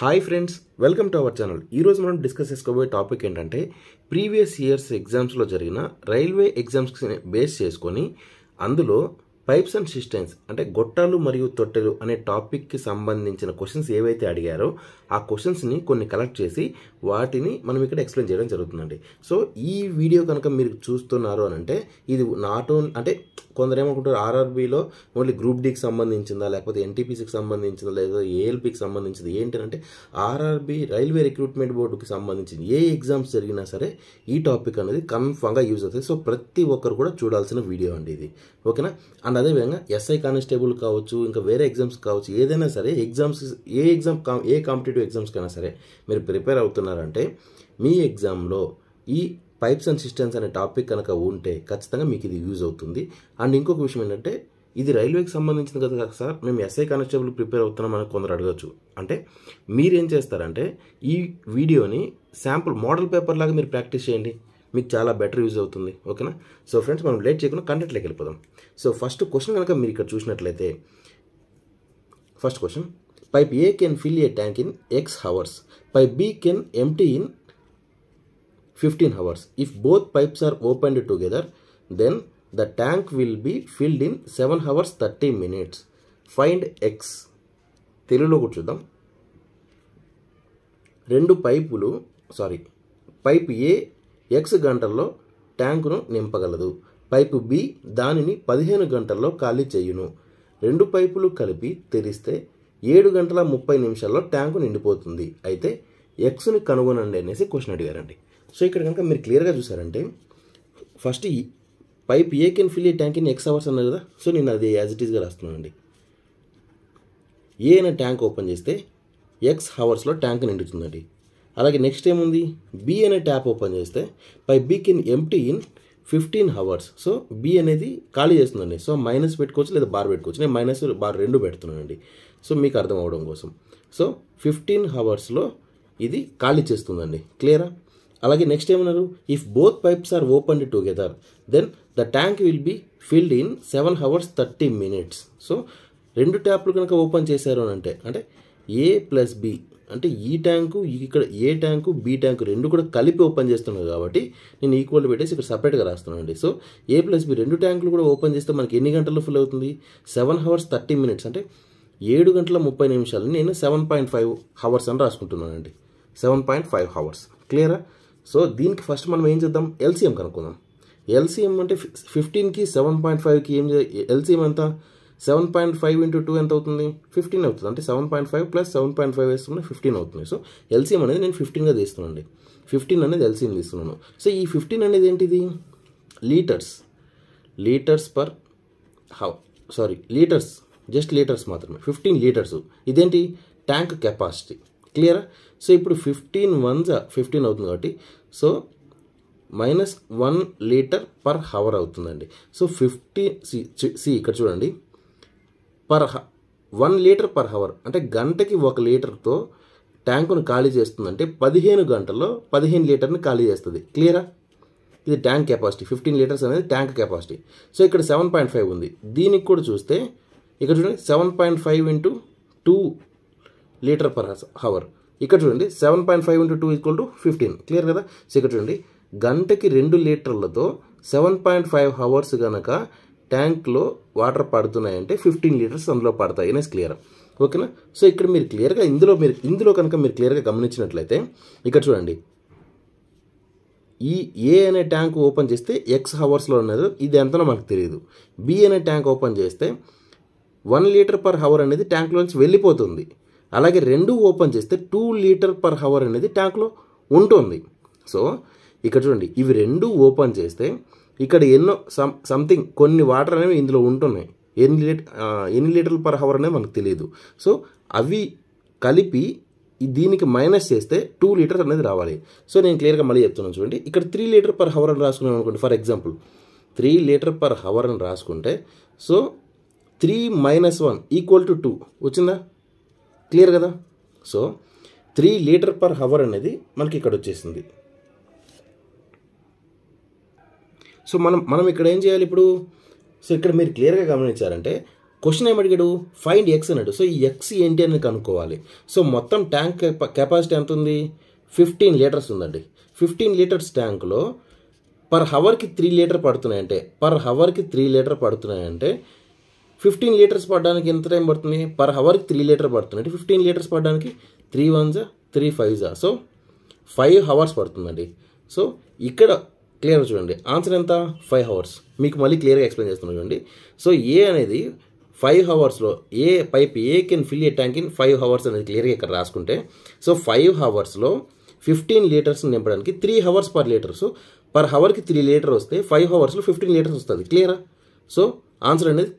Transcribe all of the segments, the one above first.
Hi friends, welcome to our channel. ఈరోజు మనం discuss చేసుకోబోయే టాపిక్ ఏంటంటే ప్రీవియస్ ఇయర్స్ ఎగ్జామ్స్లో జరిగిన రైల్వే ఎగ్జామ్స్ని బేస్ చేసుకొని అందులో పైప్స్ అండ్ సిస్టమ్స్ అంటే గొట్టాలు మరియు తొట్టెలు అనే టాపిక్కి సంబంధించిన క్వశ్చన్స్ ఏవైతే అడిగారో ఆ క్వశ్చన్స్ని కొన్ని కలెక్ట్ చేసి వాటిని మనం ఇక్కడ ఎక్స్ప్లెయిన్ చేయడం జరుగుతుందండి. సో ఈ వీడియో కనుక మీరు చూస్తున్నారు అని అంటే ఇది నాట్ ఓన్లీ అంటే కొందరు ఏమనుకుంటారు ఆర్ఆర్బీలో ఓన్లీ గ్రూప్ డీకి సంబంధించిందా లేకపోతే ఎన్టీపీసీకి సంబంధించిందా లేదా ఏఎల్పీకి సంబంధించింది ఏంటంటే ఆర్ఆర్బీ రైల్వే రిక్రూట్మెంట్ బోర్డుకి సంబంధించిన ఏ ఎగ్జామ్స్ జరిగినా సరే ఈ టాపిక్ అనేది కన్ఫామ్గా యూజ్ అవుతుంది. సో ప్రతి ఒక్కరు కూడా చూడాల్సిన వీడియో అండి ఇది, ఓకేనా. అండ్ అదేవిధంగా ఎస్ఐ కానిస్టేబుల్ కావచ్చు, ఇంకా వేరే ఎగ్జామ్స్ కావచ్చు, ఏదైనా సరే ఎగ్జామ్స్ ఏ కాంపిటేటివ్ ఎగ్జామ్స్కైనా సరే మీరు ప్రిపేర్ అవుతున్నారంటే మీ ఎగ్జామ్లో ఈ పైప్స్ అండ్ సిస్టమ్స్ అనే టాపిక్ కనుక ఉంటే ఖచ్చితంగా మీకు ఇది యూజ్ అవుతుంది. అండ్ ఇంకొక విషయం ఏంటంటే ఇది రైల్వేకి సంబంధించింది కదా సార్, మేము ఎస్ఐ కానిస్టేబుల్ ప్రిపేర్ అవుతున్నాం అని కొందరు అడగచ్చు. అంటే మీరేం చేస్తారంటే ఈ వీడియోని శాంపుల్ మోడల్ పేపర్ లాగా మీరు ప్రాక్టీస్ చేయండి, మీకు చాలా బెటర్ యూజ్ అవుతుంది, ఓకేనా. సో ఫ్రెండ్స్, మనం లేట్ చేయకుండా కంటెంట్లోకి వెళ్ళిపోదాం. సో ఫస్ట్ క్వశ్చన్ కనుక మీరు ఇక్కడ చూసినట్లయితే first question, pipe A can fill a tank in X hours, pipe B can empty in 15 hours. If both pipes are opened together, then the tank will be filled in 7 hours 30 minutes. Find X. తెలుగులో కూడా చూద్దాం. Pipe A X గంటల్లో ట్యాంకును నింపగలదు, pipe B దానిని 15 గంటల్లో ఖాళీ చేయును. రెండు పైపులు కలిపి తెరిస్తే 7 గంటల 30 నిమిషాల్లో ట్యాంకు నిండిపోతుంది. అయితే ఎక్స్ని కనుగొనండి అనేసి క్వశ్చన్ అడిగారండి. సో ఇక్కడ కనుక మీరు క్లియర్గా చూసారంటే ఫస్ట్ ఈ pipe A can fill a tank in X hours అన్నారు కదా. సో నేను అది యాజ్ ఇట్ ఈస్గా రాస్తున్నానండి. ఏ అనే ట్యాంక్ ఓపెన్ చేస్తే ఎక్స్ హవర్స్లో ట్యాంక్ నిండుతుందండి. అలాగే నెక్స్ట్ ఏముంది, బి అనే ట్యాప్ ఓపెన్ చేస్తే pipe B can empty in 15 hours. So B అనేది ఖాళీ చేస్తుందండి. సో మైనస్ పెట్టుకోవచ్చు లేదా బార్ పెట్టుకోవచ్చు, నేను మైనస్ బార్ రెండు పెడుతున్నానండి సో మీకు అర్థం అవ్వడం కోసం. సో 15 hours ఇది ఖాళీ చేస్తుందండి, క్లియరా. అలాగే నెక్స్ట్ ఏమన్నారు, if both pipes are opened together then the tank will be filled in 7 hours 30 minutes. So రెండు ట్యాప్లు కనుక ఓపెన్ చేశారు అని అంటే ఏ ప్లస్ బి అంటే ఈ ట్యాంకు ఇక్కడ ఏ ట్యాంకు బి ట్యాంకు రెండు కూడా కలిపి ఓపెన్ చేస్తున్నాను కాబట్టి నేను ఈక్వల్ పెట్టేసి ఇక్కడ సపరేట్గా రాస్తున్నాను అండి. సో ఏ ప్లస్ బి రెండు ట్యాంకులు కూడా ఓపెన్ చేస్తే మనకి ఎన్ని గంటల్లో ఫిల్ అవుతుంది, 7 hours 30 minutes అంటే 7 గంటల 30 నిమిషాలు. నేను 7.5 hours అని రాసుకుంటున్నానండి, 7.5 hours, క్లియరా. సో దీనికి ఫస్ట్ మనం ఏం చేద్దాం, ఎల్సిఎం కనుక్కుందాం. ఎల్సిఎం అంటే 15కి 7.5కి ఏం ఎల్సిఎం ఎంత, 7.5 into 2 ఎంత అవుతుంది, 15 అవుతుంది. అంటే 7.5 + 7.5 వేసుకున్న 15 అవుతుంది. సో ఎల్సిఎం అనేది నేను 15గా తీస్తున్నానండి, 15 అనేది ఎల్సిఎం తీస్తున్నాను. సో ఈ 15 అనేది ఏంటిది, litres per litres, just litres మాత్రమే, 15 liters. ఇదేంటి, ట్యాంక్ కెపాసిటీ, క్లియరా. సో ఇప్పుడు 15 1s 15 అవుతుంది కాబట్టి సో -1 liter per hour అవుతుందండి. సో 50 ఇక్కడ చూడండి, 1 liter per hour అంటే గంటకి 1 లీటర్తో ట్యాంకును ఖాళీ చేస్తుందంటే 15 గంటల్లో 15 లీటర్ని ఖాళీ చేస్తుంది, క్లియరా. ఇది ట్యాంక్ కెపాసిటీ, 15 liters అనేది ట్యాంక్ కెపాసిటీ. సో ఇక్కడ 7.5 ఉంది, దీనికి కూడా చూస్తే ఇక్కడ చూడండి 7.5 into 2 liter per hour. ఇక్కడ చూడండి 7.5 into 2 = 15, క్లియర్ కదా. సో ఇక్కడ చూడండి గంటకి 2 లీటర్లతో 7.5 hours కనుక ట్యాంక్లో వాటర్ పడుతున్నాయంటే 15 liters అందులో పడతాయి అనేసి క్లియర్, ఓకేనా. సో ఇక్కడ మీరు క్లియర్గా ఇందులో కనుక మీరు క్లియర్గా గమనించినట్లయితే ఇక్కడ చూడండి ఈ ఏ అనే ట్యాంక్ ఓపెన్ చేస్తే ఎక్స్ హవర్స్లో ఉన్నది, ఇది ఎంతనో మనకు తెలియదు. బి అనే ట్యాంక్ ఓపెన్ చేస్తే 1 liter per hour అనేది ట్యాంక్లోంచి వెళ్ళిపోతుంది. అలాగే రెండు ఓపెన్ చేస్తే 2 liter per hour అనేది ట్యాంక్లో ఉంటుంది. సో ఇక్కడ చూడండి ఇవి రెండు ఓపెన్ చేస్తే ఇక్కడ ఎన్నో సంథింగ్ కొన్ని వాటర్ అనేవి ఇందులో ఉంటున్నాయి, ఎన్ని లీటర్లు పర్ హవర్ అనేది మనకు తెలియదు. సో అవి కలిపి దీనికి మైనస్ చేస్తే 2 liters అనేది రావాలి. సో నేను క్లియర్గా మళ్ళీ చెప్తున్నాను చూడండి, ఇక్కడ 3 liter per hour అని రాసుకున్నాను అనుకోండి. For example 3 liter per hour అని రాసుకుంటే సో 3 - 1 = 2 వచ్చిందా, క్లియర్ కదా. సో 3 liter per hour అనేది మనకి ఇక్కడ వచ్చేసింది. సో మనం ఇక్కడ ఏం చేయాలి ఇప్పుడు, సో ఇక్కడ మీరు క్లియర్గా గమనించారంటే క్వశ్చన్ ఏమడిగాడు, ఫైండ్ ఎక్స్ అన్నాడు. సో ఈ ఎక్స్ ఏంటి అని కనుక్కోవాలి. సో మొత్తం ట్యాంక్ కెపాసిటీ ఎంత ఉంది, 15 లీటర్స్ ఉందండి. 15 లీటర్స్ ట్యాంకులో పర్ హవర్కి 3 లీటర్ పడుతున్నాయంటే 15 లీటర్స్ పడడానికి ఎంత టైం పడుతుంది, పర్ హవర్కి 3 లీటర్ పడుతుంది అంటే 15 లీటర్స్ పడడానికి 3 1 3 5 సో 5 అవర్స్ పడుతుందండి. సో ఇక్కడ క్లియర్ చూడండి, ఆన్సర్ ఎంత, 5 అవర్స్. మీకు మళ్ళీ క్లియర్గా ఎక్స్ప్లెయిన్ చేస్తున్నాను చూడండి. సో ఏ అనేది 5 అవర్స్లో A pipe A can fill a tank in 5 hours అనేది క్లియర్గా ఇక్కడ రాసుకుంటే, సో 5 అవర్స్లో 15 లీటర్స్ నింపడానికి 3 hours per litre. So per హవర్కి 3 లీటర్ వస్తే 5 అవర్స్లో 15 లీటర్స్ వస్తుంది. క్లియరా? సో ఆన్సర్ అనేది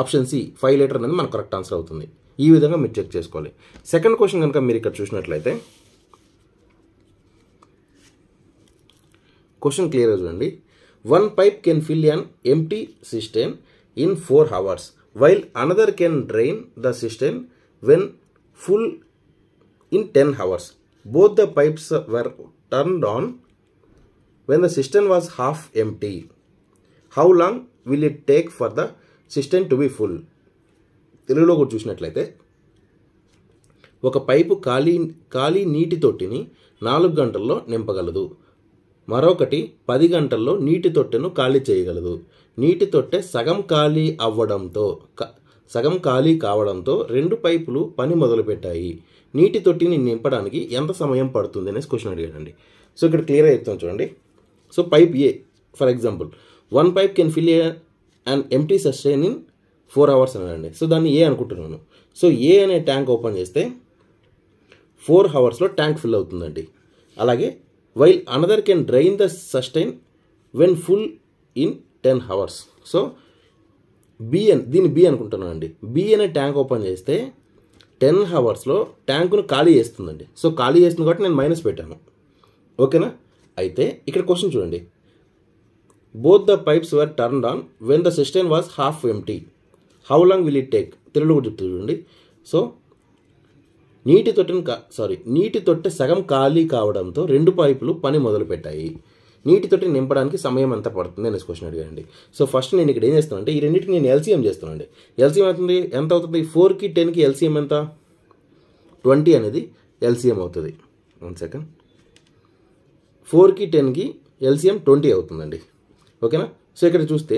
ఆప్షన్ సి 5 లీటర్ అనేది మనకు కరెక్ట్ ఆన్సర్ అవుతుంది. ఈ విధంగా మీరు చెక్ చేసుకోవాలి. సెకండ్ క్వశ్చన్ కనుక మీరు ఇక్కడ చూసినట్లయితే క్వశ్చన్ క్లియర్గా చూడండి. 1 pipe can fill an empty cistern in 4 hours while another can drain the cistern when full in 10 hours. Both the pipes were turned on when the cistern was half empty. How long will it take for the cistern to be full? తెలుగులో కూడా చూసినట్లయితే ఒక pipe ఖాళీ నీటి తొట్టిని 4 గంటల్లో నింపగలదు, మరొకటి 10 గంటల్లో నీటి తొట్టెను ఖాళీ చేయగలదు. నీటి తొట్టె సగం ఖాళీ కావడంతో 2 పైపులు పని మొదలుపెట్టాయి. నీటి తొట్టిని నింపడానికి ఎంత సమయం పడుతుంది అనేసి క్వశ్చన్ అడిగాడండి. సో ఇక్కడ క్లియర్గా చెప్తాను చూడండి. So pipe A for example 1 pipe can fill and empty sustain in 4 hours అన్నాడండి. సో దాన్ని ఏ అనుకుంటున్నాను. సో ఏ అనే ట్యాంక్ ఓపెన్ చేస్తే 4 అవర్స్లో ట్యాంక్ ఫిల్ అవుతుందండి. అలాగే while another can drain the sustain when full in 10 hours. So దీన్ని B అనుకుంటున్నాను అండి. బి అనే ట్యాంక్ ఓపెన్ చేస్తే 10 అవర్స్లో ట్యాంకును ఖాళీ చేస్తుందండి. సో ఖాళీ చేస్తుంది కాబట్టి నేను మైనస్ పెట్టాను. ఓకేనా? అయితే ఇక్కడ క్వశ్చన్ చూడండి, both the pipes were turned on when the system was half empty. How long will it take? తెలుగులో కూడా చెప్తూ చూడండి. సో నీటి తొట్టె సగం ఖాళీ కావడంతో 2 పైపులు పని మొదలుపెట్టాయి. నీటి తొట్టె నింపడానికి సమయం ఎంత పడుతుంది అనేసి క్వశ్చన్ అడిగానండి. సో ఫస్ట్ నేను ఇక్కడ ఏం చేస్తానంటే ఈ రెండింటికి నేను ఎల్సీఎం చేస్తానండి. ఎల్సీఎం అవుతుంది ఎంత అవుతుంది, 4కి 10కి ఎల్సీఎం ఎంత, 20 అనేది ఎల్సీఎం అవుతుంది. 1 సెకండ్, 4కి 10కి ఎల్సీఎం 20 అవుతుందండి. ఓకేనా? సో ఇక్కడ చూస్తే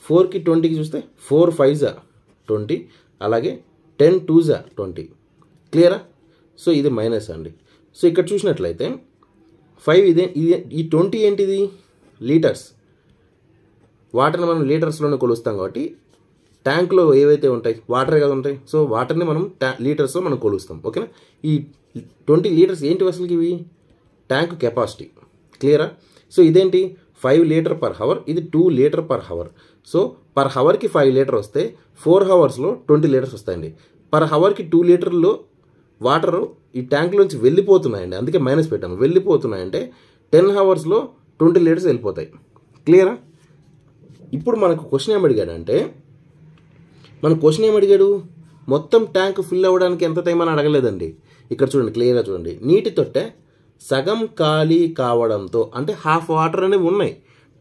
4కి 20కి చూస్తే 4 5 20, అలాగే 10 2 20. క్లియరా? సో ఇది మైనస్ అండి. సో ఇక్కడ చూసినట్లయితే 5 ఈ 20 ఏంటిది, లీటర్స్. వాటర్ని మనం లీటర్స్లోనే కొలుస్తాం కాబట్టి ట్యాంక్లో ఏవైతే ఉంటాయి వాటరే కదా ఉంటాయి. సో వాటర్ని మనం లీటర్స్లో మనం కొలుస్తాం. ఓకేనా? ఈ 20 లీటర్స్ ఏంటి అసలుకి, ఇవి ట్యాంక్ కెపాసిటీ. క్లియరా? సో ఇదేంటి 5 లీటర్ పర్ హవర్, ఇది 2 litre per hour. So per హవర్కి 5 లీటర్ వస్తే 4 అవర్స్లో 20 లీటర్స్ వస్తాయండి. పర్ హవర్కి 2 లీటర్లో వాటర్ ఈ ట్యాంక్లోంచి వెళ్ళిపోతున్నాయండి, అందుకే మైనస్ పెట్టాము. వెళ్ళిపోతున్నాయంటే 10 అవర్స్లో 20 లీటర్స్ వెళ్ళిపోతాయి. క్లియరా? ఇప్పుడు మనకు క్వశ్చన్ ఏమడిగాడంటే, మొత్తం ట్యాంక్ ఫిల్ అవ్వడానికి ఎంత టైం అని అడగలేదండి. ఇక్కడ చూడండి, క్లియర్గా చూడండి, నీటి తొట్టె సగం ఖాళీ కావడంతో అంటే హాఫ్ వాటర్ అనేవి ఉన్నాయి.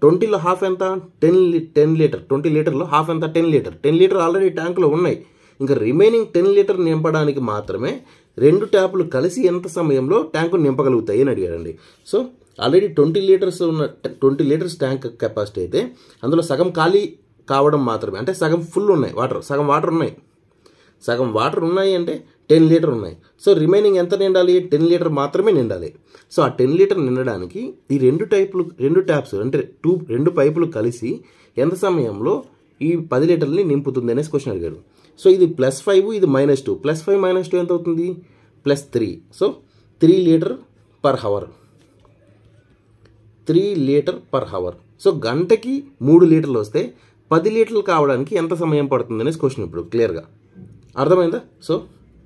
20లో హాఫ్ ఎంత, 10 లీటర్. 20 లీటర్లో హాఫ్ ఎంత, 10 లీటర్. 10 లీటర్ ఆల్రెడీ ట్యాంకులో ఉన్నాయి. ఇంకా రిమైనింగ్ 10 లీటర్ నింపడానికి మాత్రమే 2 ట్యాపులు కలిసి ఎంత సమయంలో ట్యాంకు నింపగలుగుతాయి అని అడిగారండి. So already 20 litres tank capacity అయితే అందులో సగం ఖాళీ కావడం మాత్రమే, అంటే సగం ఫుల్ ఉన్నాయి వాటర్, సగం వాటర్ ఉన్నాయి అంటే 10 లీటర్ ఉన్నాయి. సో రిమైనింగ్ ఎంత నిండాలి, 10 లీటర్ మాత్రమే నిండాలి. సో ఆ 10 లీటర్ నిండడానికి ఈ 2 ట్యాప్స్ అంటే 2 పైపులు కలిసి ఎంత సమయంలో ఈ 10 లీటర్లని నింపుతుంది అనేసి క్వశ్చన్ అడిగాడు. సో ఇది +5, ఇది -2. +5 -2 ఎంత అవుతుంది, +3. So 3 litre per hour. So గంటకి 3 లీటర్లు వస్తే 10 లీటర్లు కావడానికి ఎంత సమయం పడుతుంది అనేసి క్వశ్చన్. ఇప్పుడు క్లియర్గా అర్థమైందా? సో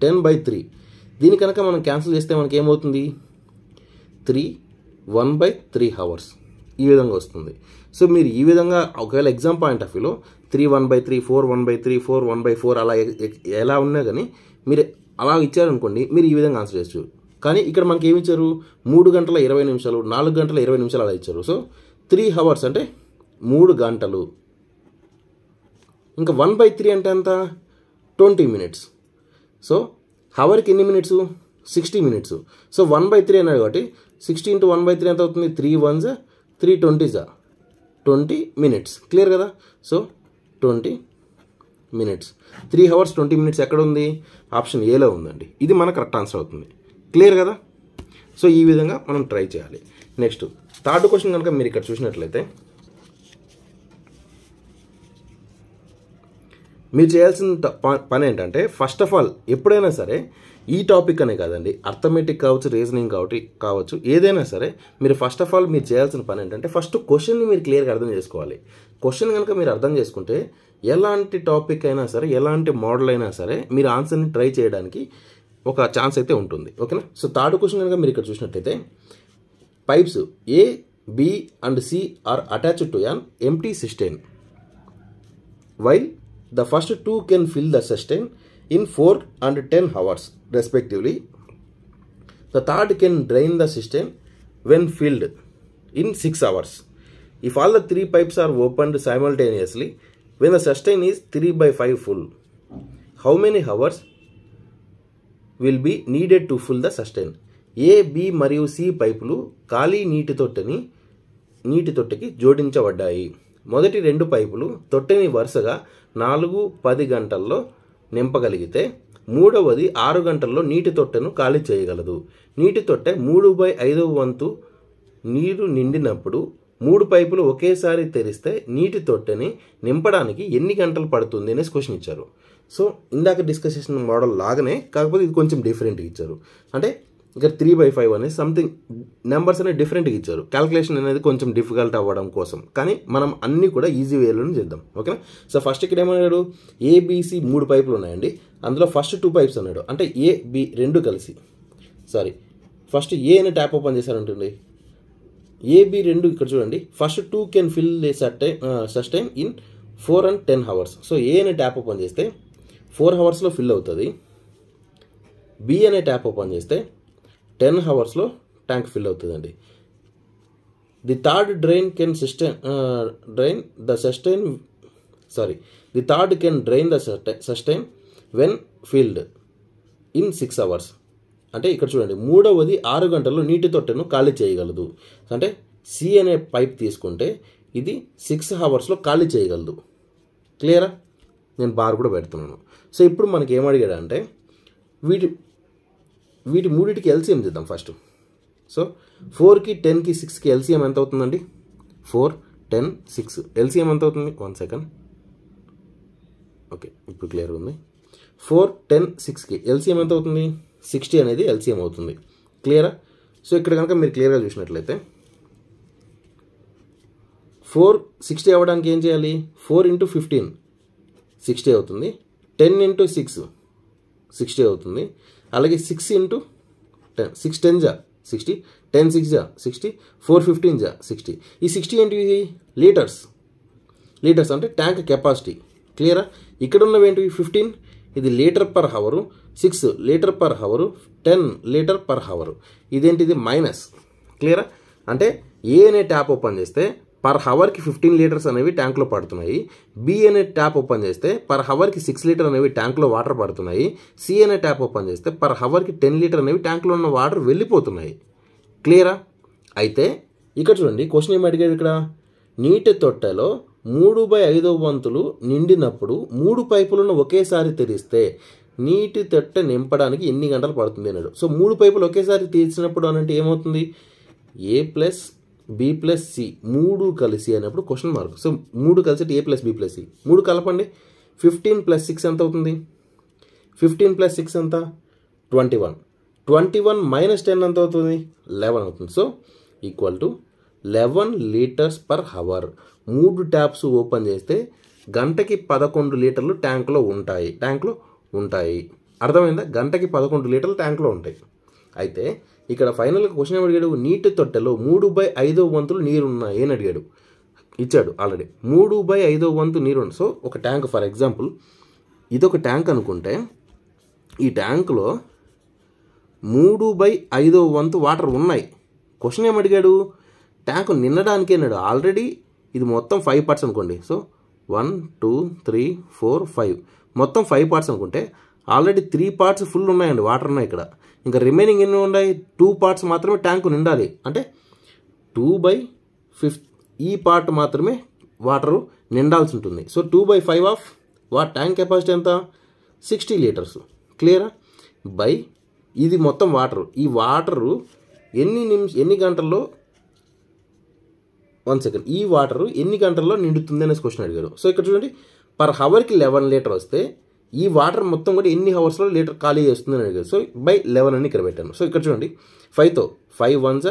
10/3 దీని కనుక మనం క్యాన్సిల్ చేస్తే మనకి ఏమవుతుంది, 1/3 అవర్స్ ఈ విధంగా వస్తుంది. సో మీరు ఈ విధంగా ఒకవేళ ఎగ్జామ్ పాయింట్ ఆఫ్ వ్యూలో 3 1/3 4 1/3 4 1/4 అలా ఎలా ఉన్నా కానీ మీరు అలా ఇచ్చారనుకోండి, మీరు ఈ విధంగా ఆన్సర్ చేయొచ్చు. కానీ ఇక్కడ మనకి ఏమి ఇచ్చారు, 3 గంటల 20 నిమిషాలు 4 గంటల 20 నిమిషాలు అలా ఇచ్చారు. సో 3 అవర్స్ అంటే 3 గంటలు. ఇంకా 1/3 అంటే ఎంత 20 మినిట్స్. సో హవర్కి ఎన్ని మినిట్స్ 60 మినిట్స్. సో 1/3 అన్నాడు కాబట్టి 60 × 1/3 ఎంత అవుతుంది 3 1s 3 20s 20 మినిట్స్. క్లియర్ కదా. సో 20 మినిట్స్ 3 hours 20 minutes ఎక్కడ ఉంది ఆప్షన్ ఏలో ఉందండి. ఇది మన కరెక్ట్ ఆన్సర్ అవుతుంది. క్లియర్ కదా. సో ఈ విధంగా మనం ట్రై చేయాలి. నెక్స్ట్ థర్డ్ క్వశ్చన్ కనుక మీరు ఇక్కడ చూసినట్లయితే మీరు చేయాల్సిన పని ఏంటంటే ఫస్ట్ ఆఫ్ ఆల్ ఎప్పుడైనా సరే ఈ టాపిక్ అనే కాదండి, అర్థమెటిక్ కావచ్చు, రీజనింగ్ కావచ్చు, ఏదైనా సరే మీరు ఫస్ట్ ఆఫ్ ఆల్ మీరు చేయాల్సిన పని ఏంటంటే ఫస్ట్ క్వశ్చన్ని మీరు క్లియర్గా అర్థం చేసుకోవాలి. క్వశ్చన్ కనుక మీరు అర్థం చేసుకుంటే ఎలాంటి టాపిక్ అయినా సరే, ఎలాంటి మోడల్ అయినా సరే మీరు ఆన్సర్ని ట్రై చేయడానికి ఒక ఛాన్స్ అయితే ఉంటుంది. ఓకేనా. సో థర్డ్ క్వశ్చన్ కనుక మీరు ఇక్కడ చూసినట్టయితే pipes A, B and C are attached to an empty cistern. While the first two can fill the cistern in 4 and 10 hours respectively, the third can drain the cistern when filled in 6 hours. If all the 3 pipes are opened simultaneously when the cistern is 3/5 full, how many hours will be needed to fill the cistern? A, B మరియు C పైపులు ఖాళీ నీటి తొట్టెకి జోడించబడ్డాయి. మొదటి 2 పైపులు తొట్టెని వరుసగా 4-10 గంటల్లో నింపగలిగితే మూడవది 6 గంటల్లో నీటి తొట్టెను ఖాళీ చేయగలదు. నీటి తొట్టె 3/5 వంతు నీరు నిండినప్పుడు 3 పైపులు ఒకేసారి తెరిస్తే నీటి తొట్టెని నింపడానికి ఎన్ని గంటలు పడుతుంది అనేసి క్వశ్చన్ ఇచ్చారు. సో ఇందాక డిస్కస్ చేసిన మోడల్ లాగానే, కాకపోతే ఇది కొంచెం డిఫరెంట్గా ఇచ్చారు. అంటే ఇక్కడ 3/5 అనేది సంథింగ్ నెంబర్స్ అనేది డిఫరెంట్గా ఇచ్చారు. క్యాల్కులేషన్ అనేది కొంచెం డిఫికల్ట్ అవ్వడం కోసం, కానీ మనం అన్నీ కూడా ఈజీ వేలోనే చేద్దాం. ఓకేనా. సో ఫస్ట్ ఇక్కడ ఏమన్నాడు ABC 3 పైపులు ఉన్నాయండి. అందులో ఫస్ట్ 2 పైప్స్ అన్నాడు. అంటే AB 2 కలిసి ఫస్ట్ A అనే ట్యాప్ ఓపెన్ చేశారంటుంది. AB 2 ఇక్కడ చూడండి first 2 can fill the sustain in 4 and 10 hours. So A అనే ట్యాప్ ఓపెన్ చేస్తే 4 hours ఫిల్ అవుతుంది. B అనే ట్యాప్ ఓపెన్ చేస్తే 10 hours ట్యాంక్ ఫిల్ అవుతుందండి. The third can drain the sustain when filled in 6 hours. అంటే ఇక్కడ చూడండి మూడవది 6 గంటల్లో నీటి తొట్టెను ఖాళీ చేయగలదు. అంటే C అనే పైప్ తీసుకుంటే ఇది 6 hours ఖాళీ చేయగలదు. క్లియరా. నేను బార్ కూడా పెడుతున్నాను. సో ఇప్పుడు మనకి ఏమడిగాడు అంటే వీటి మూడింటికి ఎల్సిఎం చేద్దాం ఫస్ట్. సో 4కి 10కి 6కి ఎల్సిఎం ఎంత అవుతుందండి 4 10 6 ఎల్సిఎం ఎంత అవుతుంది 1 సెకండ్. ఓకే ఇప్పుడు క్లియర్ ఉంది. 4 10 6కి ఎల్సిఎం ఎంత అవుతుంది 60 అనేది ఎల్సిఎం అవుతుంది. క్లియరా. సో ఇక్కడ కనుక మీరు క్లియర్గా చూసినట్లయితే 4 60 అవ్వడానికి ఏం చేయాలి 4 × 15 60 అవుతుంది. 10 × 6 60 అవుతుంది. అలాగే 6 × 10 6 10 60 10 6 60 4 15 60. ఈ 60 ఏంటివి లీటర్స్ అంటే ట్యాంక్ కెపాసిటీ. క్లియరా. ఇక్కడ ఉన్నవి ఏంటివి 15 ఇది litre per hour, 6 litre per hour, 10 litre per hour. ఇదేంటిది మైనస్. క్లియరా. అంటే ఏ అనే ట్యాప్ ఓపెన్ చేస్తే పర్ హవర్కి 15 లీటర్స్ అనేవి ట్యాంక్లో పడుతున్నాయి. B అనే ట్యాప్ ఓపెన్ చేస్తే పర్ హవర్కి 6 లీటర్ అనేవి ట్యాంక్లో వాటర్ పడుతున్నాయి. C అనే ట్యాప్ ఓపెన్ చేస్తే పర్ హవర్కి 10 లీటర్ అనేవి ట్యాంక్లో ఉన్న వాటర్ వెళ్ళిపోతున్నాయి. క్లియరా. అయితే ఇక్కడ చూడండి క్వశ్చన్ ఏమి అడిగాడు ఇక్కడ నీటి తొట్టెలో 3/5 వంతులు నిండినప్పుడు 3 పైపులను ఒకేసారి తెరిస్తే నీటి తొట్టె నింపడానికి ఎన్ని గంటలు పడుతుంది అన్నాడు. సో 3 పైపులు ఒకేసారి తీర్చినప్పుడు అనంటే ఏమవుతుంది A + B + C 3 కలిసి అన్నప్పుడు క్వశ్చన్ మార్క్. సో 3 కలిసి A + B + C 3 కలపండి 15 + 6 ఎంత అవుతుంది 15 + 6 ఎంత 21 21 - 10 ఎంత అవుతుంది 11 అవుతుంది. So equal to 11 litres per hour. 3 taps open చేస్తే గంటకి 11 లీటర్లు ట్యాంక్లో ఉంటాయి. అర్థమైందా. గంటకి 11 లీటర్లు ట్యాంక్లో ఉంటాయి. అయితే ఇక్కడ ఫైనల్గా క్వశ్చన్ ఏమి అడిగాడు నీటి తొట్టెలో 3/5 వంతులు నీరు ఉన్నాయి అని అడిగాడు. ఇచ్చాడు ఆల్రెడీ 3/5 వంతు నీరు ఉంది. సో ఒక ట్యాంక్ ఫర్ ఎగ్జాంపుల్ ఇదొక ట్యాంక్ అనుకుంటే ఈ ట్యాంకులో 3/5 వంతు వాటర్ ఉన్నాయి. క్వశ్చన్ ఏమి అడిగాడు ట్యాంకు నిండడానికి అన్నాడు. ఆల్రెడీ ఇది మొత్తం 5 parts అనుకోండి. సో 1 2 3 4 5 మొత్తం 5 పార్ట్స్ అనుకుంటే ఆల్రెడీ 3 పార్ట్స్ ఫుల్ ఉన్నాయండి, వాటర్ ఉన్నాయి ఇక్కడ. ఇంకా రిమైనింగ్ ఎన్ని ఉన్నాయి? 2 పార్ట్స్ మాత్రమే ట్యాంకు నిండాలి. అంటే 2/5 ఈ పార్ట్ మాత్రమే వాటరు నిండాల్సి ఉంటుంది. సో 2/5 ఆఫ్ ట్యాంక్ కెపాసిటీ ఎంత? 60 లీటర్స్. క్లియరా? బై ఇది మొత్తం వాటరు. ఈ వాటరు ఎన్ని గంటల్లో 1 సెకండ్ ఈ వాటరు ఎన్ని గంటల్లో నిండుతుంది అనేసి క్వశ్చన్ అడిగారు. సో ఇక్కడ చూడండి, పర్ హవర్కి 11 లీటర్ వస్తే ఈ వాటర్ మొత్తం కూడా ఎన్ని హవర్స్లో లీటర్ ఖాళీ చేస్తుంది అని అడిగారు. సో బై 11 అని ఇక్కడ పెట్టాను. సో ఇక్కడ చూడండి, 5తో 5 1s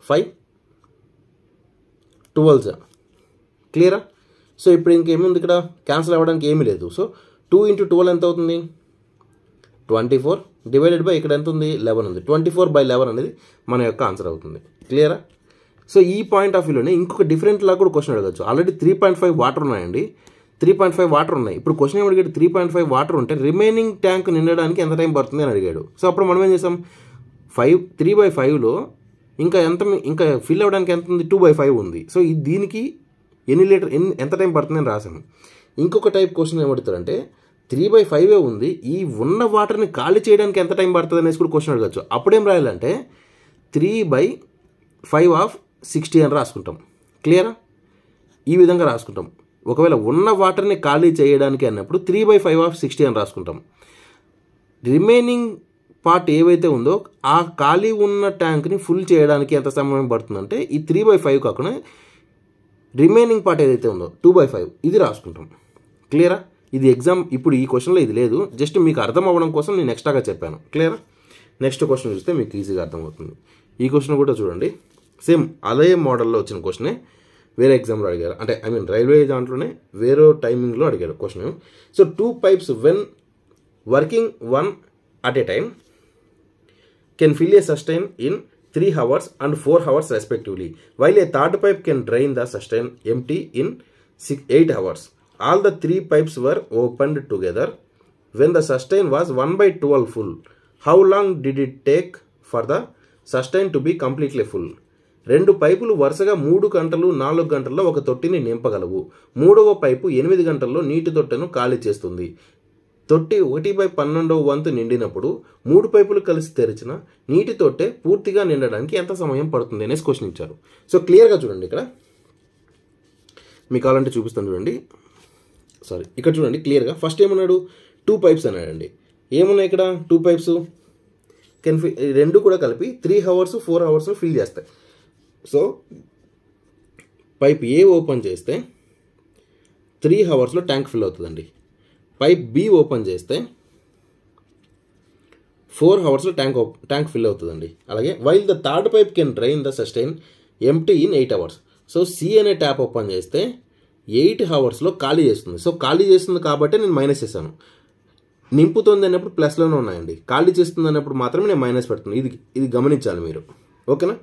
5 12s. క్లియరా? సో ఇప్పుడు ఇంకేముంది ఇక్కడ? క్యాన్సిల్ అవ్వడానికి ఏమీ లేదు. సో 2 × 12 ఎంత అవుతుంది? 24 డివైడెడ్ బై ఇక్కడ ఎంత ఉంది? 11 ఉంది. 24/11 అనేది మన యొక్క ఆన్సర్ అవుతుంది. క్లియరా? సో ఈ పాయింట్ ఆఫ్ వ్యూలోనే ఇంకొక డిఫరెంట్ లా కూడా క్వశ్చన్ అడగచ్చు. ఆల్రెడీ 3.5 వాటర్ ఉన్నాయండి, 3.5 వాటర్ ఉన్నాయి. ఇప్పుడు క్వశ్చన్ ఏమి అడిగాడు? 3.5 వాటర్ ఉంటే రిమైనింగ్ ట్యాంక్ నిండడానికి ఎంత టైం పడుతుంది అని అడిగాడు. సో అప్పుడు మనం ఏం చేసాం? 3/5లో ఇంకా ఫిల్ అవ్వడానికి ఎంత ఉంది? 2/5 ఉంది. సో దీనికి ఎంత టైం పడుతుంది అని రాసాము. ఇంకొక టైప్ క్వశ్చన్ ఏమడుతారంటే 3/5 ఉంది, ఈ ఉన్న వాటర్ని ఖాళీ చేయడానికి ఎంత టైం పడుతుంది అనేసి కూడా క్వశ్చన్ అడగచ్చు. అప్పుడేం రాయాలంటే 3/5 ఆఫ్ 60 అని రాసుకుంటాం. క్లియరా? ఈ విధంగా రాసుకుంటాం. ఒకవేళ ఉన్న వాటర్ని ఖాళీ చేయడానికి అన్నప్పుడు 3/5 ఆఫ్ 60 అని రాసుకుంటాం. రిమైనింగ్ పార్ట్ ఏవైతే ఉందో ఆ ఖాళీ ఉన్న ట్యాంక్ని ఫుల్ చేయడానికి ఎంత సమయం పడుతుందంటే ఈ 3/5 కాకుండా రిమైనింగ్ పార్ట్ ఏదైతే ఉందో 2/5 ఇది రాసుకుంటాం. క్లియరా? ఇది ఎగ్జామ్ ఇప్పుడు ఈ క్వశ్చన్లో ఇది లేదు, జస్ట్ మీకు అర్థం అవ్వడం కోసం నేను ఎక్స్ట్రాగా చెప్పాను. క్లియరా? నెక్స్ట్ క్వశ్చన్ చూస్తే మీకు ఈజీగా అర్థమవుతుంది. ఈ క్వశ్చన్ కూడా చూడండి, సేమ్ అదే మోడల్లో వచ్చిన క్వశ్చనే వేరే ఎగ్జామ్లో అడిగారు. అంటే రైల్వే దాంట్లోనే వేరే టైమింగ్లో అడిగారు question. So 2 pipes when working one at a time can fill a sustain in 3 hours and 4 hours respectively, while a third pipe can drain the sustain empty in 8 hours. All the 3 pipes were opened together when the sustain was 1/12 full. How long did it take for the sustain to be completely full? 2 పైపులు వరుసగా 3 గంటలు 4 గంటల్లో ఒక తొట్టిని నింపగలవు. 3వ pipe 8 గంటల్లో నీటి తొట్టెను ఖాళీ చేస్తుంది. తొట్టి 1/12 వంతు నిండినప్పుడు 3 పైపులు కలిసి తెరిచిన నీటి తొట్టె పూర్తిగా నిండడానికి ఎంత సమయం పడుతుంది అనేసి క్వశ్చన్ ఇచ్చారు. సో క్లియర్గా చూడండి, ఇక్కడ మీకు కావాలంటే చూపిస్తాను చూడండి. ఇక్కడ చూడండి క్లియర్గా. ఫస్ట్ ఏమన్నాడు? 2 pipes అన్నాడండి. ఏమున్నాయి ఇక్కడ? 2 pipes రెండు కూడా కలిపి 3 hours 4 hours ఫిల్ చేస్తాయి. సో పైప్ ఏ ఓపెన్ చేస్తే 3 hours ట్యాంక్ ఫిల్ అవుతుందండి. పైప్ బి ఓపెన్ చేస్తే 4 hours ట్యాంక్ ఫిల్ అవుతుందండి. అలాగే while the third pipe can drain the cistern empty in 8 hours. So C అనే ట్యాప్ ఓపెన్ చేస్తే 8 hours ఖాళీ చేస్తుంది. సో ఖాళీ చేస్తుంది కాబట్టి నేను మైనస్ చేశాను. నింపుతుంది అన్నప్పుడు ప్లస్లోనే ఉన్నాయండి, ఖాళీ చేస్తుంది అన్నప్పుడు మాత్రమే నేను మైనస్ పెడుతున్నాను. ఇది గమనించాలి మీరు. ఓకేనా?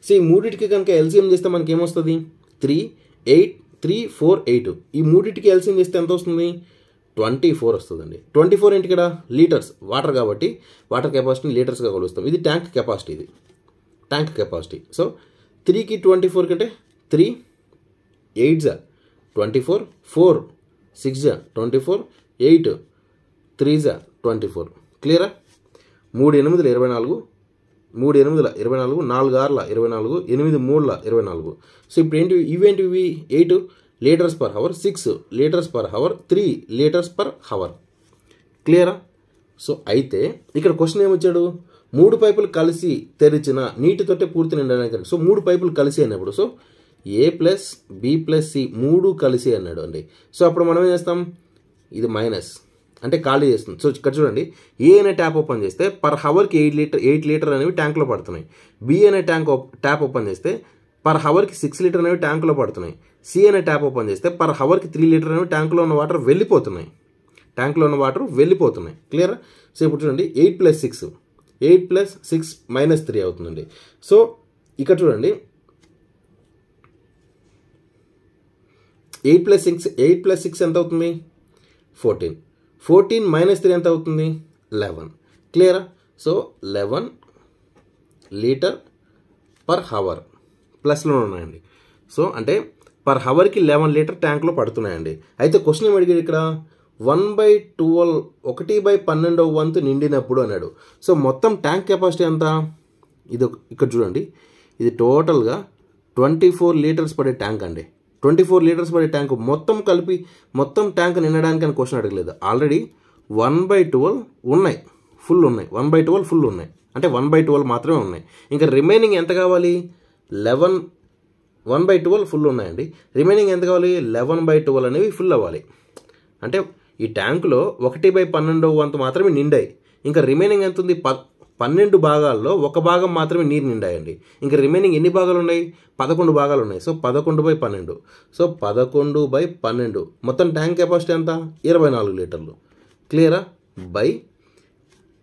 సో ఈ మూడింటికి కనుక ఎల్సిఎం చేస్తే మనకి ఏమొస్తుంది? 3 8 3 4 8. ఈ మూడింటికి ఎల్సిఎం చేస్తే ఎంత వస్తుంది? 24 వస్తుందండి. 24 ఏంటి ఇక్కడ? లీటర్స్, వాటర్ కాబట్టి వాటర్ కెపాసిటీని లీటర్స్గా కొలుస్తాం. ఇది ట్యాంక్ కెపాసిటీ. సో 3కి 24 కంటే 3 8s 24 4 6s 24 8 3s 24. క్లియరా? 3 8 24 3 8 24 4 6 24 8 3 24. సో ఇప్పుడు ఇవేంటివి? 8 litres per hour, 6 litres per hour, 3 litres per hour. క్లియరా? సో అయితే ఇక్కడ క్వశ్చన్ ఏమొచ్చాడు? 3 పైపులు కలిసి తెరిచిన నీటి తొట్టె పూర్తి నిండడానికి. సో 3 పైపులు కలిసి అన్నప్పుడు so A plus B plus C 3 కలిసి అన్నాడు అండి. సో అప్పుడు మనం ఏం చేస్తాం? ఇది మైనస్ అంటే ఖాళీ చేస్తుంది. సో ఇక్కడ చూడండి, ఏ అనే ట్యాప్ ఓపెన్ చేస్తే పర్ హవర్కి 8 లీటర్ అనేవి ట్యాంక్లో పడుతున్నాయి. బి అనే ట్యాప్ ఓపెన్ చేస్తే పర్ హవర్కి 6 లీటర్ అనేవి ట్యాంకులో పడుతున్నాయి. సి అనే ట్యాప్ ఓపెన్ చేస్తే పర్ హవర్కి 3 లీటర్ అనేవి ట్యాంకులో ఉన్న వాటర్ వెళ్ళిపోతున్నాయి. క్లియర్? సో ఇప్పుడు చూడండి, 8 + 6 8 + 6 -3 అవుతుందండి. సో ఇక్కడ చూడండి, 8 + 6 ఎంత అవుతుంది? 14 -3 ఎంత అవుతుంది? 11. క్లియరా? సో 11 లీటర్ పర్ హవర్ ప్లస్లో ఉన్నాయండి. సో అంటే పర్ హవర్కి 11 లీటర్ ట్యాంక్లో పడుతున్నాయండి. అయితే క్వశ్చన్ ఏమి అడిగాడు ఇక్కడ 1/12 1/12 వంతు నిండినప్పుడు అన్నాడు. సో మొత్తం ట్యాంక్ కెపాసిటీ ఎంత? ఇది ఇక్కడ చూడండి, ఇది టోటల్గా 24 లీటర్స్ పడే ట్యాంక్ అండి. 24 లీటర్స్ పడే ట్యాంక్ మొత్తం కలిపి మొత్తం ట్యాంక్ నిండడానికి అని క్వశ్చన్ అడగలేదు. ఆల్రెడీ 1/12 ఉన్నాయి, ఫుల్ ఉన్నాయి. 1/12 ఫుల్ ఉన్నాయి అంటే 1/12 మాత్రమే ఉన్నాయి. ఇంకా రిమైనింగ్ ఎంత కావాలి? 1/12 ఫుల్ ఉన్నాయండి. రిమైనింగ్ ఎంత కావాలి? 11/12 అనేవి ఫుల్ అవ్వాలి. అంటే ఈ ట్యాంకులో 1/12 వంతు మాత్రమే నిండాయి. ఇంకా రిమైనింగ్ ఎంత ఉంది? 12 భాగాల్లో ఒక భాగం మాత్రమే నీరు నిండాయండి. ఇంకా రిమైనింగ్ ఎన్ని భాగాలు ఉన్నాయి? 11 భాగాలు ఉన్నాయి. సో 11/12. సో 11/12 మొత్తం ట్యాంక్ కెపాసిటీ ఎంత? 24 లీటర్లు. క్లియరా? బై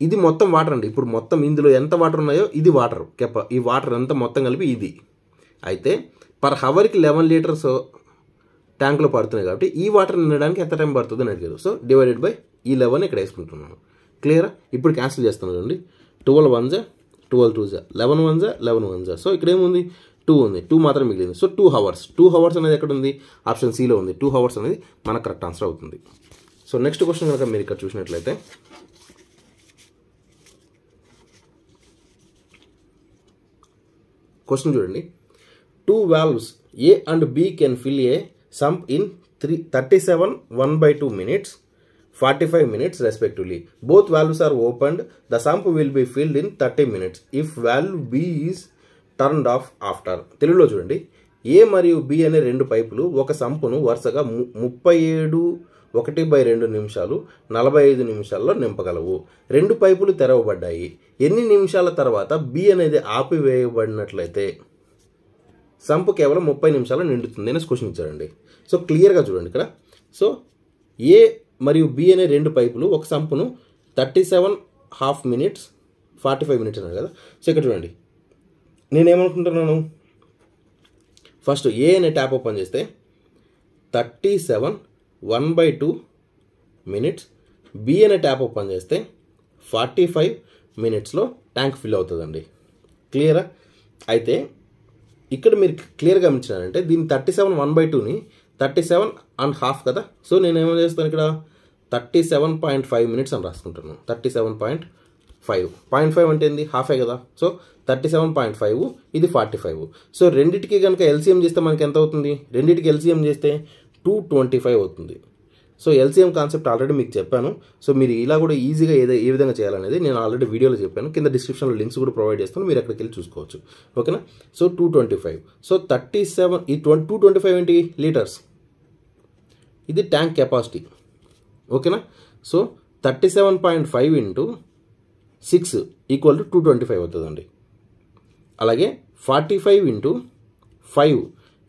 ఇది మొత్తం వాటర్ అండి. ఇప్పుడు మొత్తం ఇందులో ఎంత వాటర్ ఉన్నాయో ఇది వాటర్ ఈ వాటర్ అంతా మొత్తం కలిపి ఇది. అయితే పర్ హవర్కి 11 లీటర్స్ ట్యాంక్లో పడుతున్నాయి కాబట్టి ఈ వాటర్ నిండడానికి ఎంత టైం పడుతుంది అని అడిగారు. సో డివైడెడ్ బై ఈ 11 ఇక్కడ వేసుకుంటున్నాను. క్లియరా? ఇప్పుడు క్యాన్సిల్ చేస్తున్నాను అండి. 12 1 12 2 11 1 11 1. సో ఇక్కడ ఏముంది? 2 ఉంది. 2 మాత్రం మిగిలింది. So 2 hours. 2 hours అనేది ఎక్కడ ఉంది? ఆప్షన్ సిలో ఉంది. 2 hours అనేది మనకు కరెక్ట్ ఆన్సర్ అవుతుంది. సో నెక్స్ట్ క్వశ్చన్ కనుక మీరు ఇక్కడ చూసినట్లయితే క్వశ్చన్ చూడండి. 2 valves A and B can fill a sump in 37 1/2 minutes, 45 minutes respectively. Both valves are opened. The sump will be filled in 30 minutes if valve B is turned off after. తెలుగులో చూడండి. A మరియు B అనే రెండు పైపులు ఒక సంపును వరుసగా 37 1/2 నిమిషాలు 45 నిమిషాల్లో నింపగలవు. రెండు పైపులు తెరవబడ్డాయి. ఎన్ని నిమిషాల తర్వాత B అనేది ఆపివేయబడినట్లయితే సంపు కేవలం 30 నిమిషాలు నిండుతుంది అనేసి క్వశ్చన్ ఇచ్చారండి. సో క్లియర్గా చూడండి ఇక్కడ. సో ఏ మరియు బి అనే రెండు పైపులు ఒక సంపును 37.5 minutes 45 minutes అన్నారు కదా. సో ఇక్కడ చూడండి, నేనేమనుకుంటున్నాను, ఫస్ట్ ఏ అనే ట్యాప్ ఓపెన్ చేస్తే 37 1/2 minutes, బి అనే ట్యాప్ ఓపెన్ చేస్తే 45 minutesలో ట్యాంక్ ఫిల్ అవుతుందండి. క్లియరా? అయితే ఇక్కడ మీరు క్లియర్గా గమనించారంటే దీన్ని 37 1/2ని 37.5 కదా. సో నేను ఏమో చేస్తాను ఇక్కడ 37.5 minutes అని రాసుకుంటున్నాను. 37.5 0.5 అంటే ఏంది? హాఫే కదా. సో 37.5 ఇది 45. సో రెండింటికి కనుక ఎల్సిఎం చేస్తే మనకి ఎంత అవుతుంది? రెండింటికి ఎల్సిఎం చేస్తే 225 అవుతుంది. సో ఎల్సిఎం కాన్సెప్ట్ ఆల్రెడీ మీకు చెప్పాను. సో మీరు ఇలా కూడా ఈజీగా ఏ విధంగా చేయాలనేది నేను ఆల్రెడీ వీడియోలో చెప్పాను. కింద డిస్క్రిప్షన్లో లింక్స్ కూడా ప్రొవైడ్ చేస్తాను, మీరు అక్కడికి వెళ్ళి చూసుకోవచ్చు. ఓకేనా? సో 225. సో 37 ఈ 225 ఏంటి? లీటర్స్. ఇది ట్యాంక్ కెపాసిటీ. ఓకేనా? సో 37.5 into 6 = 225 అవుతుందండి. అలాగే 45 into 5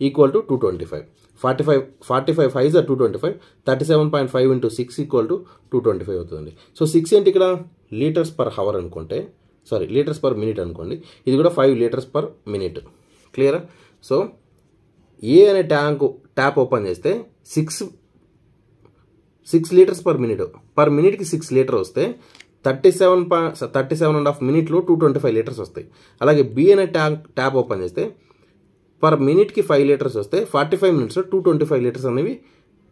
= 225. 45 5 are 225. 37.5 into 6 = 225 అవుతుందండి. సో 6 ఏంటి ఇక్కడ? లీటర్స్ పర్ హవర్ అనుకుంటే, సారీ లీటర్స్ పర్ మినిట్ అనుకోండి. ఇది కూడా 5 liters per minute. క్లియరా? సో ఏ అనే ట్యాప్ ఓపెన్ చేస్తే 6 liters per minute. పర్ మినిట్కి 6 లీటర్ వస్తే 37.5 minutesలో 225 liters వస్తాయి. అలాగే బి అనే ట్యాప్ ఓపెన్ చేస్తే పర్ మినిట్కి 5 liters వస్తే 45 minutesలో 225 liters అనేవి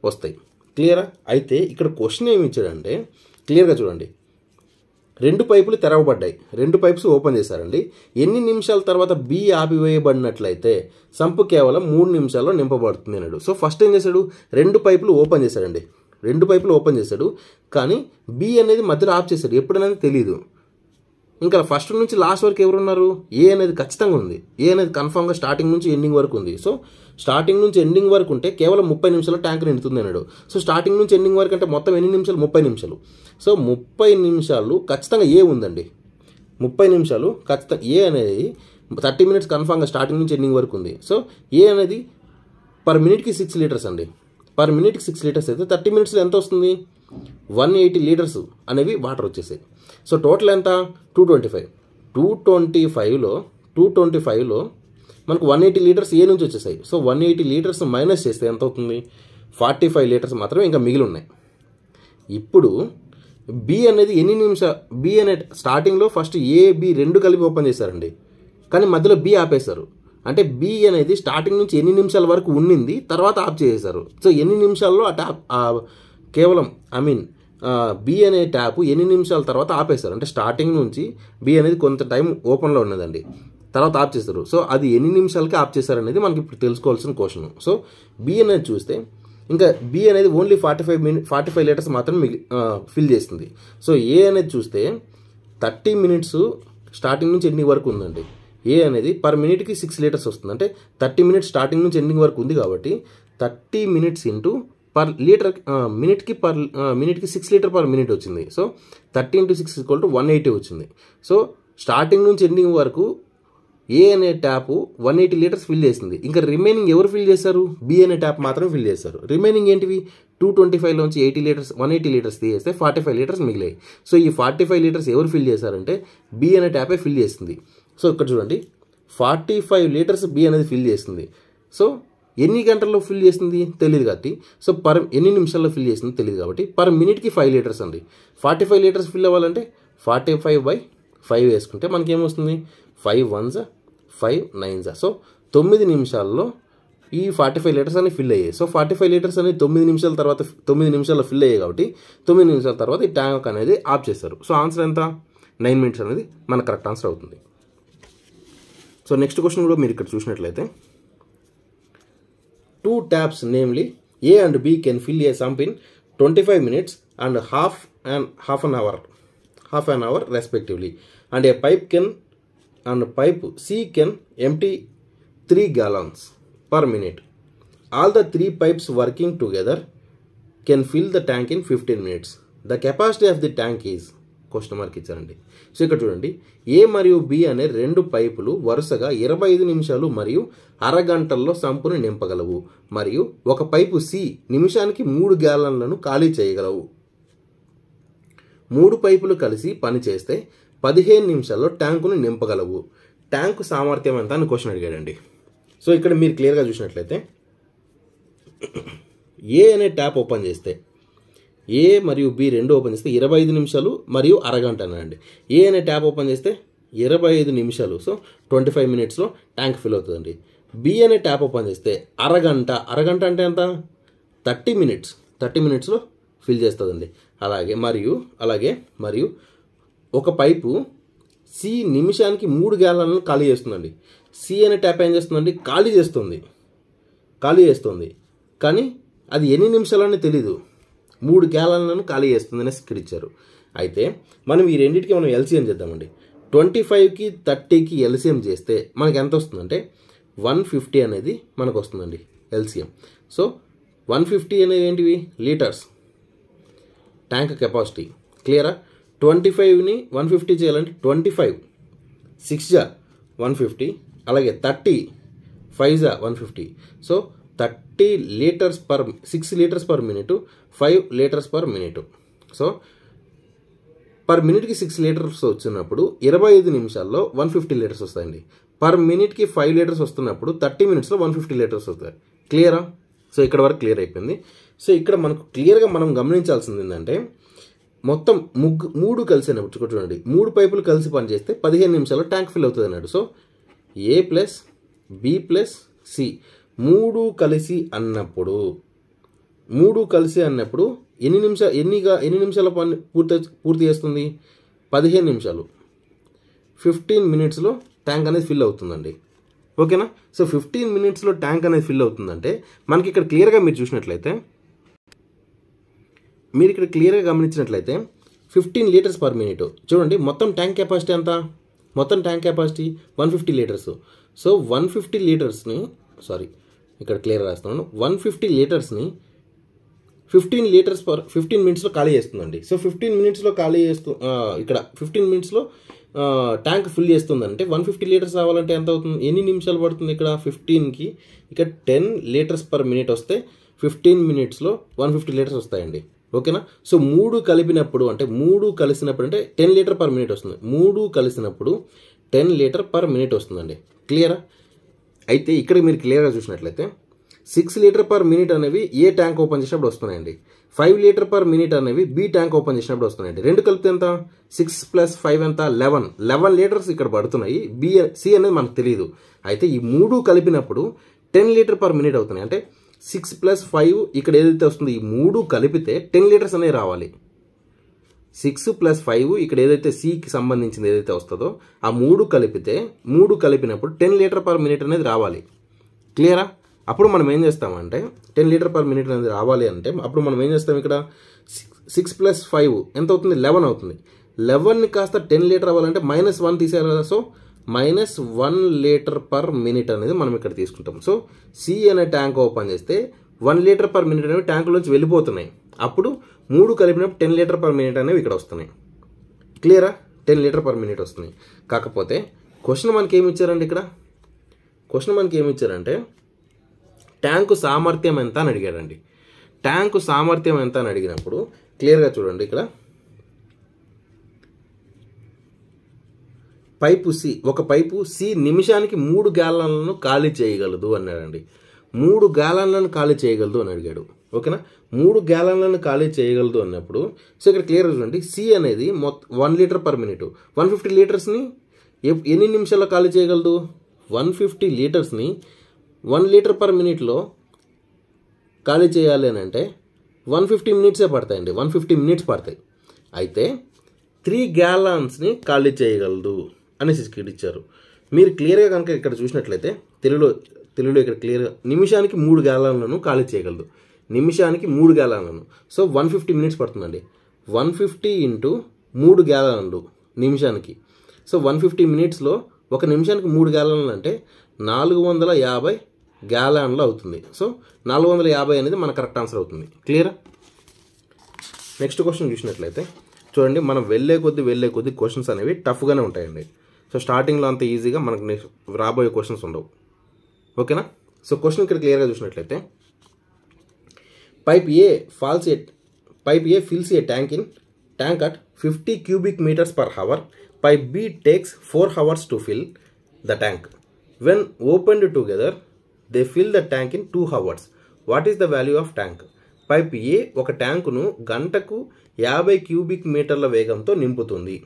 వస్తాయి. క్లియరా? అయితే ఇక్కడ క్వశ్చన్ ఏమి ఇచ్చాడంటే క్లియర్గా చూడండి, రెండు పైపులు తెరవబడ్డాయి, రెండు పైప్స్ ఓపెన్ చేశారండి. ఎన్ని నిమిషాల తర్వాత బి ఆపివేయబడినట్లయితే సంపు కేవలం 3 నిమిషాల్లో నింపబడుతుంది అన్నాడు. సో ఫస్ట్ ఏం చేశాడు? రెండు పైపులు ఓపెన్ చేశాడండి. రెండు పైపులు ఓపెన్ చేశాడు, కానీ బి అనేది మధ్యలో ఆఫ్ చేశాడు. ఎప్పుడనేది తెలియదు. ఇంకా ఫస్ట్ నుంచి లాస్ట్ వరకు ఎవరున్నారు? ఏ అనేది ఖచ్చితంగా ఉంది. ఏ అనేది కన్ఫామ్గా స్టార్టింగ్ నుంచి ఎండింగ్ వరకు ఉంది. సో స్టార్టింగ్ నుంచి ఎండింగ్ వరకు ఉంటే కేవలం 30 నిమిషాలు ట్యాంక్ నిండుతుంది అన్నాడు. సో స్టార్టింగ్ నుంచి ఎండింగ్ వరకు అంటే మొత్తం ఎన్ని నిమిషాలు? 30 నిమిషాలు. సో 30 నిమిషాలు ఖచ్చితంగా ఏ ఉందండి. 30 నిమిషాలు ఖచ్చితంగా ఏ అనేది 30 minutes కన్ఫామ్గా స్టార్టింగ్ నుంచి ఎండింగ్ వరకు ఉంది. సో ఏ అనేది పర్ మినిట్కి 6 liters అండి. పర్ మినిట్కి 6 liters అయితే 30 minutesలో ఎంత వస్తుంది? 180 liters అనేవి వాటర్ వచ్చేసాయి. సో టోటల్ ఎంత? 225. 225లో మనకు 180 liters ఏ నుంచి వచ్చేసాయి. సో 180 liters మైనస్ చేస్తే ఎంత అవుతుంది? 45 liters మాత్రమే ఇంకా మిగిలి ఉన్నాయి. ఇప్పుడు బి అనేది ఎన్ని నిమిషాలు? బి అనే స్టార్టింగ్లో ఫస్ట్ ఏ బి రెండు కలిపి ఓపెన్ చేశారండి, కానీ మధ్యలో బి ఆపేశారు. అంటే బి అనేది స్టార్టింగ్ నుంచి ఎన్ని నిమిషాల వరకు ఉండింది, తర్వాత ఆఫ్ చేసేసారు. సో ఎన్ని నిమిషాల్లో ఆ ట్యాప్ కేవలం బి అనే ట్యాప్ ఎన్ని నిమిషాల తర్వాత ఆపేశారు. అంటే స్టార్టింగ్ నుంచి బి అనేది కొంత టైం ఓపెన్లో ఉన్నదండి, తర్వాత ఆఫ్ చేస్తారు. సో అది ఎన్ని నిమిషాలకి ఆఫ్ చేశారు అనేది మనకి ఇప్పుడు తెలుసుకోవాల్సిన క్వశ్చన్. సో బి అనేది చూస్తే ఇంకా బి అనేది ఓన్లీ 45 లీటర్స్ మాత్రం ఫిల్ చేస్తుంది. సో ఏ అనేది చూస్తే 30 మినిట్స్ స్టార్టింగ్ నుంచి ఎండింగ్ వరకు ఉందండి. ఏ అనేది పర్ మినిట్కి 6 లీటర్స్ వస్తుంది. అంటే 30 మినిట్స్ స్టార్టింగ్ నుంచి ఎండింగ్ వరకు ఉంది కాబట్టి 30 మినిట్స్ ఇంటూ పర్ లీటర్ మినిట్కి 6 లీటర్ పర్ మినిట్ వచ్చింది. సో 30 × 6 = 180 వచ్చింది. సో స్టార్టింగ్ నుంచి ఎండింగ్ వరకు ఏ అనే ట్యాప్ 180 లీటర్స్ ఫిల్ చేసింది. ఇంకా రిమైనింగ్ ఎవరు ఫిల్ చేశారు? బి అనే ట్యాప్ మాత్రం ఫిల్ చేశారు. రిమైనింగ్ ఏంటివి? 225లోంచి 180 లీటర్స్ తీసేస్తే 45 లీటర్స్ మిగిలాయి. సో ఈ 45 లీటర్స్ ఎవరు ఫిల్ చేశారంటే బి అనే ట్యాపే ఫిల్ చేసింది. సో ఇక్కడ చూడండి 45 లీటర్స్ బి అనేది ఫిల్ చేసింది. సో ఎన్ని గంటల్లో ఫిల్ చేసింది తెలియదు కాబట్టి, సో ఎన్ని నిమిషాల్లో ఫిల్ చేసింది తెలియదు కాబట్టి పర్ మినిట్కి 5 లీటర్స్ అండి. 45 లీటర్స్ ఫిల్ అవ్వాలంటే 45/5 వేసుకుంటే మనకి ఏమొస్తుంది? 5 1s 5 9s. సో 9 నిమిషాల్లో ఈ 45 లీటర్స్ అనేవి ఫిల్ అయ్యాయి. సో 45 లీటర్స్ అనేవి 9 నిమిషాల తర్వాత 9 నిమిషాల్లో ఫిల్ అయ్యాయి కాబట్టి 9 నిమిషాల తర్వాత ఈ ట్యాంక్ అనేది ఆఫ్ చేస్తారు. సో ఆన్సర్ ఎంత? 9 మినిట్స్ అనేది మన కరెక్ట్ ఆన్సర్ అవుతుంది. సో నెక్స్ట్ క్వశ్చన్ కూడా మీరు ఇక్కడ చూసినట్లయితే 2 taps namely A and B can fill a sump in 25 minutes and half an hour respectively, and a pipe C can empty 3 gallons per minute. All the 3 pipes working together can fill the tank in 15 minutes. The capacity of the tank is question mark ఇచ్చారండి. So ఇక్కడ చూడండి ఏ మరియు B అనే 2 పైపులు వరుసగా 25 నిమిషాలు మరియు అరగంటల్లో సంపును నింపగలవు మరియు ఒక పైపు సి నిమిషానికి 3 గ్యాలన్లను ఖాళీ చేయగలవు. 3 పైపులు కలిసి పనిచేస్తే 15 నిమిషాల్లో ట్యాంకును నింపగలవు. ట్యాంకు సామర్థ్యం ఎంత అని క్వశ్చన్ అడిగాడండి. సో ఇక్కడ మీరు క్లియర్గా చూసినట్లయితే ఏ అనే ట్యాప్ ఓపెన్ చేస్తే ఏ మరియు బి 2 ఓపెన్ చేస్తే 25 నిమిషాలు మరియు అరగంట అనండి. ఏ అనే ట్యాప్ ఓపెన్ చేస్తే 25 నిమిషాలు, సో 25 మినిట్స్లో ట్యాంక్ ఫిల్ అవుతుందండి. బి అనే ట్యాప్ ఓపెన్ చేస్తే అరగంట అంటే ఎంత? 30 మినిట్స్లో ఫిల్ చేస్తుందండి. అలాగే మరియు ఒక పైపు సి నిమిషానికి 3 గ్యాలన్లను ఖాళీ చేస్తుందండి. సి అనే ట్యాప్ ఏం చేస్తుందండి? ఖాళీ చేస్తుంది కానీ అది ఎన్ని నిమిషాలని తెలీదు. 3 గ్యాలన్లను ఖాళీ చేస్తుందని ఇక్కడ ఇచ్చారు. అయితే మనం ఈ రెండింటికి మనం ఎల్సిఎం చేద్దామండి. 25కి 30కి ఎల్సిఎం చేస్తే మనకి ఎంత వస్తుందంటే 150 అనేది మనకు వస్తుందండి ఎల్సిఎం. సో 150 అనేది ఏంటివి? Litres tank capacity. క్లియరా? 25ని 150 చేయాలంటే 25 6 150, అలాగే 30 5 150. So 30 litres per 6 litres per minute 5 litres per minute. So per మినిట్కి 6 లీటర్స్ వచ్చినప్పుడు 25 నిమిషాల్లో 150 లీటర్స్ వస్తాయండి. పర్ మినిట్కి 5 లీటర్స్ వస్తున్నప్పుడు 30 మినిట్స్లో 150 లీటర్స్ వస్తాయి. క్లియరా? సో ఇక్కడ వరకు క్లియర్ అయిపోయింది. సో ఇక్కడ మనకు క్లియర్గా మనం గమనించాల్సింది ఏంటంటే మొత్తం 3 కలిసి అన్నప్పుడు చూడండి 3 పైపులు కలిసి పనిచేస్తే 15 నిమిషాల్లో ట్యాంక్ ఫిల్ అవుతుంది అన్నాడు. సో ఏ ప్లస్ బి ప్లస్ సి 3 కలిసి అన్నప్పుడు ఎన్ని నిమిషాల పని పూర్తి చేస్తుంది? 15 నిమిషాలు. 15 మినిట్స్లో ట్యాంక్ అనేది ఫిల్ అవుతుందండి. ఓకేనా? సో 15 మినిట్స్లో ట్యాంక్ అనేది ఫిల్ అవుతుందంటే మనకి ఇక్కడ క్లియర్గా మీరు చూసినట్లయితే గమనించినట్లయితే 15 లీటర్స్ పర్ మినిట్. చూడండి మొత్తం ట్యాంక్ కెపాసిటీ ఎంత? మొత్తం ట్యాంక్ కెపాసిటీ 150 లీటర్స్. సో 150 లీటర్స్ని ఇక్కడ క్లియర్ రాస్తున్నాను. 150 లీటర్స్ని 15 లీటర్స్ పర్ 15 మినిట్స్లో ఖాళీ చేస్తుందండి. సో 15 మినిట్స్లో ఇక్కడ 15 మినిట్స్లో ట్యాంక్ ఫిల్ చేస్తుందంటే 150 లీటర్స్ రావాలంటే ఎంత అవుతుంది? ఎన్ని నిమిషాలు పడుతుంది? ఇక్కడ 15కి ఇక్కడ 10 లీటర్స్ పర్ మినిట్ వస్తే 15 మినిట్స్లో 150 లీటర్స్ వస్తాయండి. ఓకేనా? సో 3 కలిసినప్పుడు అంటే 10 లీటర్ పర్ మినిట్ వస్తుంది. 3 కలిసినప్పుడు 10 లీటర్ పర్ మినిట్ వస్తుందండి. క్లియరా? అయితే ఇక్కడ మీరు క్లియర్గా చూసినట్లయితే 6 లీటర్ పర్ మినిట్ అనేవి ఏ ట్యాంక్ ఓపెన్ చేసినప్పుడు వస్తున్నాయండి. 5 లీటర్ పర్ మినిట్ అనేవి బి ట్యాంక్ ఓపెన్ చేసినప్పుడు వస్తున్నాయండి. రెండు కలిపితే ఎంత? 6 + 5 ఎంత? 11 లీటర్స్ ఇక్కడ పడుతున్నాయి. సి అనేది మనకు తెలియదు. అయితే ఈ మూడు కలిపినప్పుడు 10 లీటర్ పర్ మినిట్ అవుతున్నాయి. అంటే 6 + 5 ఇక్కడ ఏదైతే వస్తుందో ఈ మూడు కలిపితే 10 లీటర్స్ అనేవి రావాలి. 6 + 5 ఇక్కడ ఏదైతే సికి సంబంధించింది ఏదైతే వస్తుందో ఆ మూడు కలిపినప్పుడు 10 లీటర్ పర్ మినిట్ అనేది రావాలి. క్లియరా? అప్పుడు మనం ఏం చేస్తామంటే 10 లీటర్ పర్ మినిట్ అనేది రావాలి అంటే అప్పుడు మనం ఏం చేస్తాం? ఇక్కడ 6 + 5 ఎంత అవుతుంది? 11 అవుతుంది. 11ని కాస్త 10 లీటర్ అవ్వాలంటే -1 తీసేయాలి కదా. సో -1 లీటర్ పర్ మినిట్ అనేది మనం ఇక్కడ తీసుకుంటాం. సో సి అనే ట్యాంక్ ఓపెన్ చేస్తే 1 లీటర్ పర్ మినిట్ అనేవి ట్యాంకులోంచి వెళ్ళిపోతున్నాయి. అప్పుడు మూడు కలిపినప్పుడు 10 లీటర్ పర్ మినిట్ అనేవి ఇక్కడ వస్తున్నాయి. క్లియరా? 10 లీటర్ పర్ మినిట్ వస్తున్నాయి. కాకపోతే క్వశ్చన్ మనకి ఏమి ఇచ్చారండి? ఇక్కడ క్వశ్చన్ మనకి ఏమి ఇచ్చారంటే ట్యాంకు సామర్థ్యం ఎంత అని అడిగాడండి. ట్యాంకు సామర్థ్యం ఎంత అని అడిగినప్పుడు క్లియర్గా చూడండి. ఇక్కడ ఒక పైపు సి నిమిషానికి 3 గ్యాలన్లను ఖాళీ చేయగలదు అన్నాడండి. 3 గ్యాలన్లను ఖాళీ చేయగలదు అని అడిగాడు. ఓకేనా? 3 గ్యాలన్లను ఖాళీ చేయగలదు అన్నప్పుడు సో ఇక్కడ క్లియర్గా చూడండి. సి అనేది 1 లీటర్ పర్ మినిట్ 150 లీటర్స్ని ఎన్ని నిమిషాల్లో ఖాళీ చేయగలదు? 150 లీటర్స్ని 1 లీటర్ పర్ మినిట్లో ఖాళీ చేయాలి అని అంటే 150 మినిట్సే పడతాయండి. 150 మినిట్స్ పడతాయి. అయితే 3 గ్యాలన్స్ని ఖాళీ చేయగలదు అనేసి ఇక్కడ ఇచ్చారు. మీరు క్లియర్గా కనుక ఇక్కడ చూసినట్లయితే తెలుగులో ఇక్కడ క్లియర్గా నిమిషానికి 3 గ్యాలన్లను ఖాళీ చేయగలదు. నిమిషానికి 3 గ్యాలన్లను. సో 150 మినిట్స్ పడుతుందండి. 150 × 3 గ్యాలన్లు నిమిషానికి. సో 150 మినిట్స్లో ఒక నిమిషానికి 3 గ్యాలన్లు అంటే 450 గ్యాలన్లు అవుతుంది. సో 450 అనేది మన కరెక్ట్ ఆన్సర్ అవుతుంది. క్లియరా? నెక్స్ట్ క్వశ్చన్ చూసినట్లయితే చూడండి, మనం వెళ్ళే కొద్దీ క్వశ్చన్స్ అనేవి టఫ్గానే ఉంటాయండి. సో స్టార్టింగ్లో అంత ఈజీగా మనకు రాబోయే క్వశ్చన్స్ ఉండవు. ఓకేనా? సో క్వశ్చన్ ఇక్కడ క్లియర్గా చూసినట్లయితే pipe A fills a tank at 50 cubic meters per hour. Pipe B takes 4 hours to fill the tank. When opened together, they fill the tank in 2 hours. What is the value of tank? Pipe A ఒక ట్యాంకును గంటకు 50 cubic మీటర్ల వేగంతో నింపుతుంది.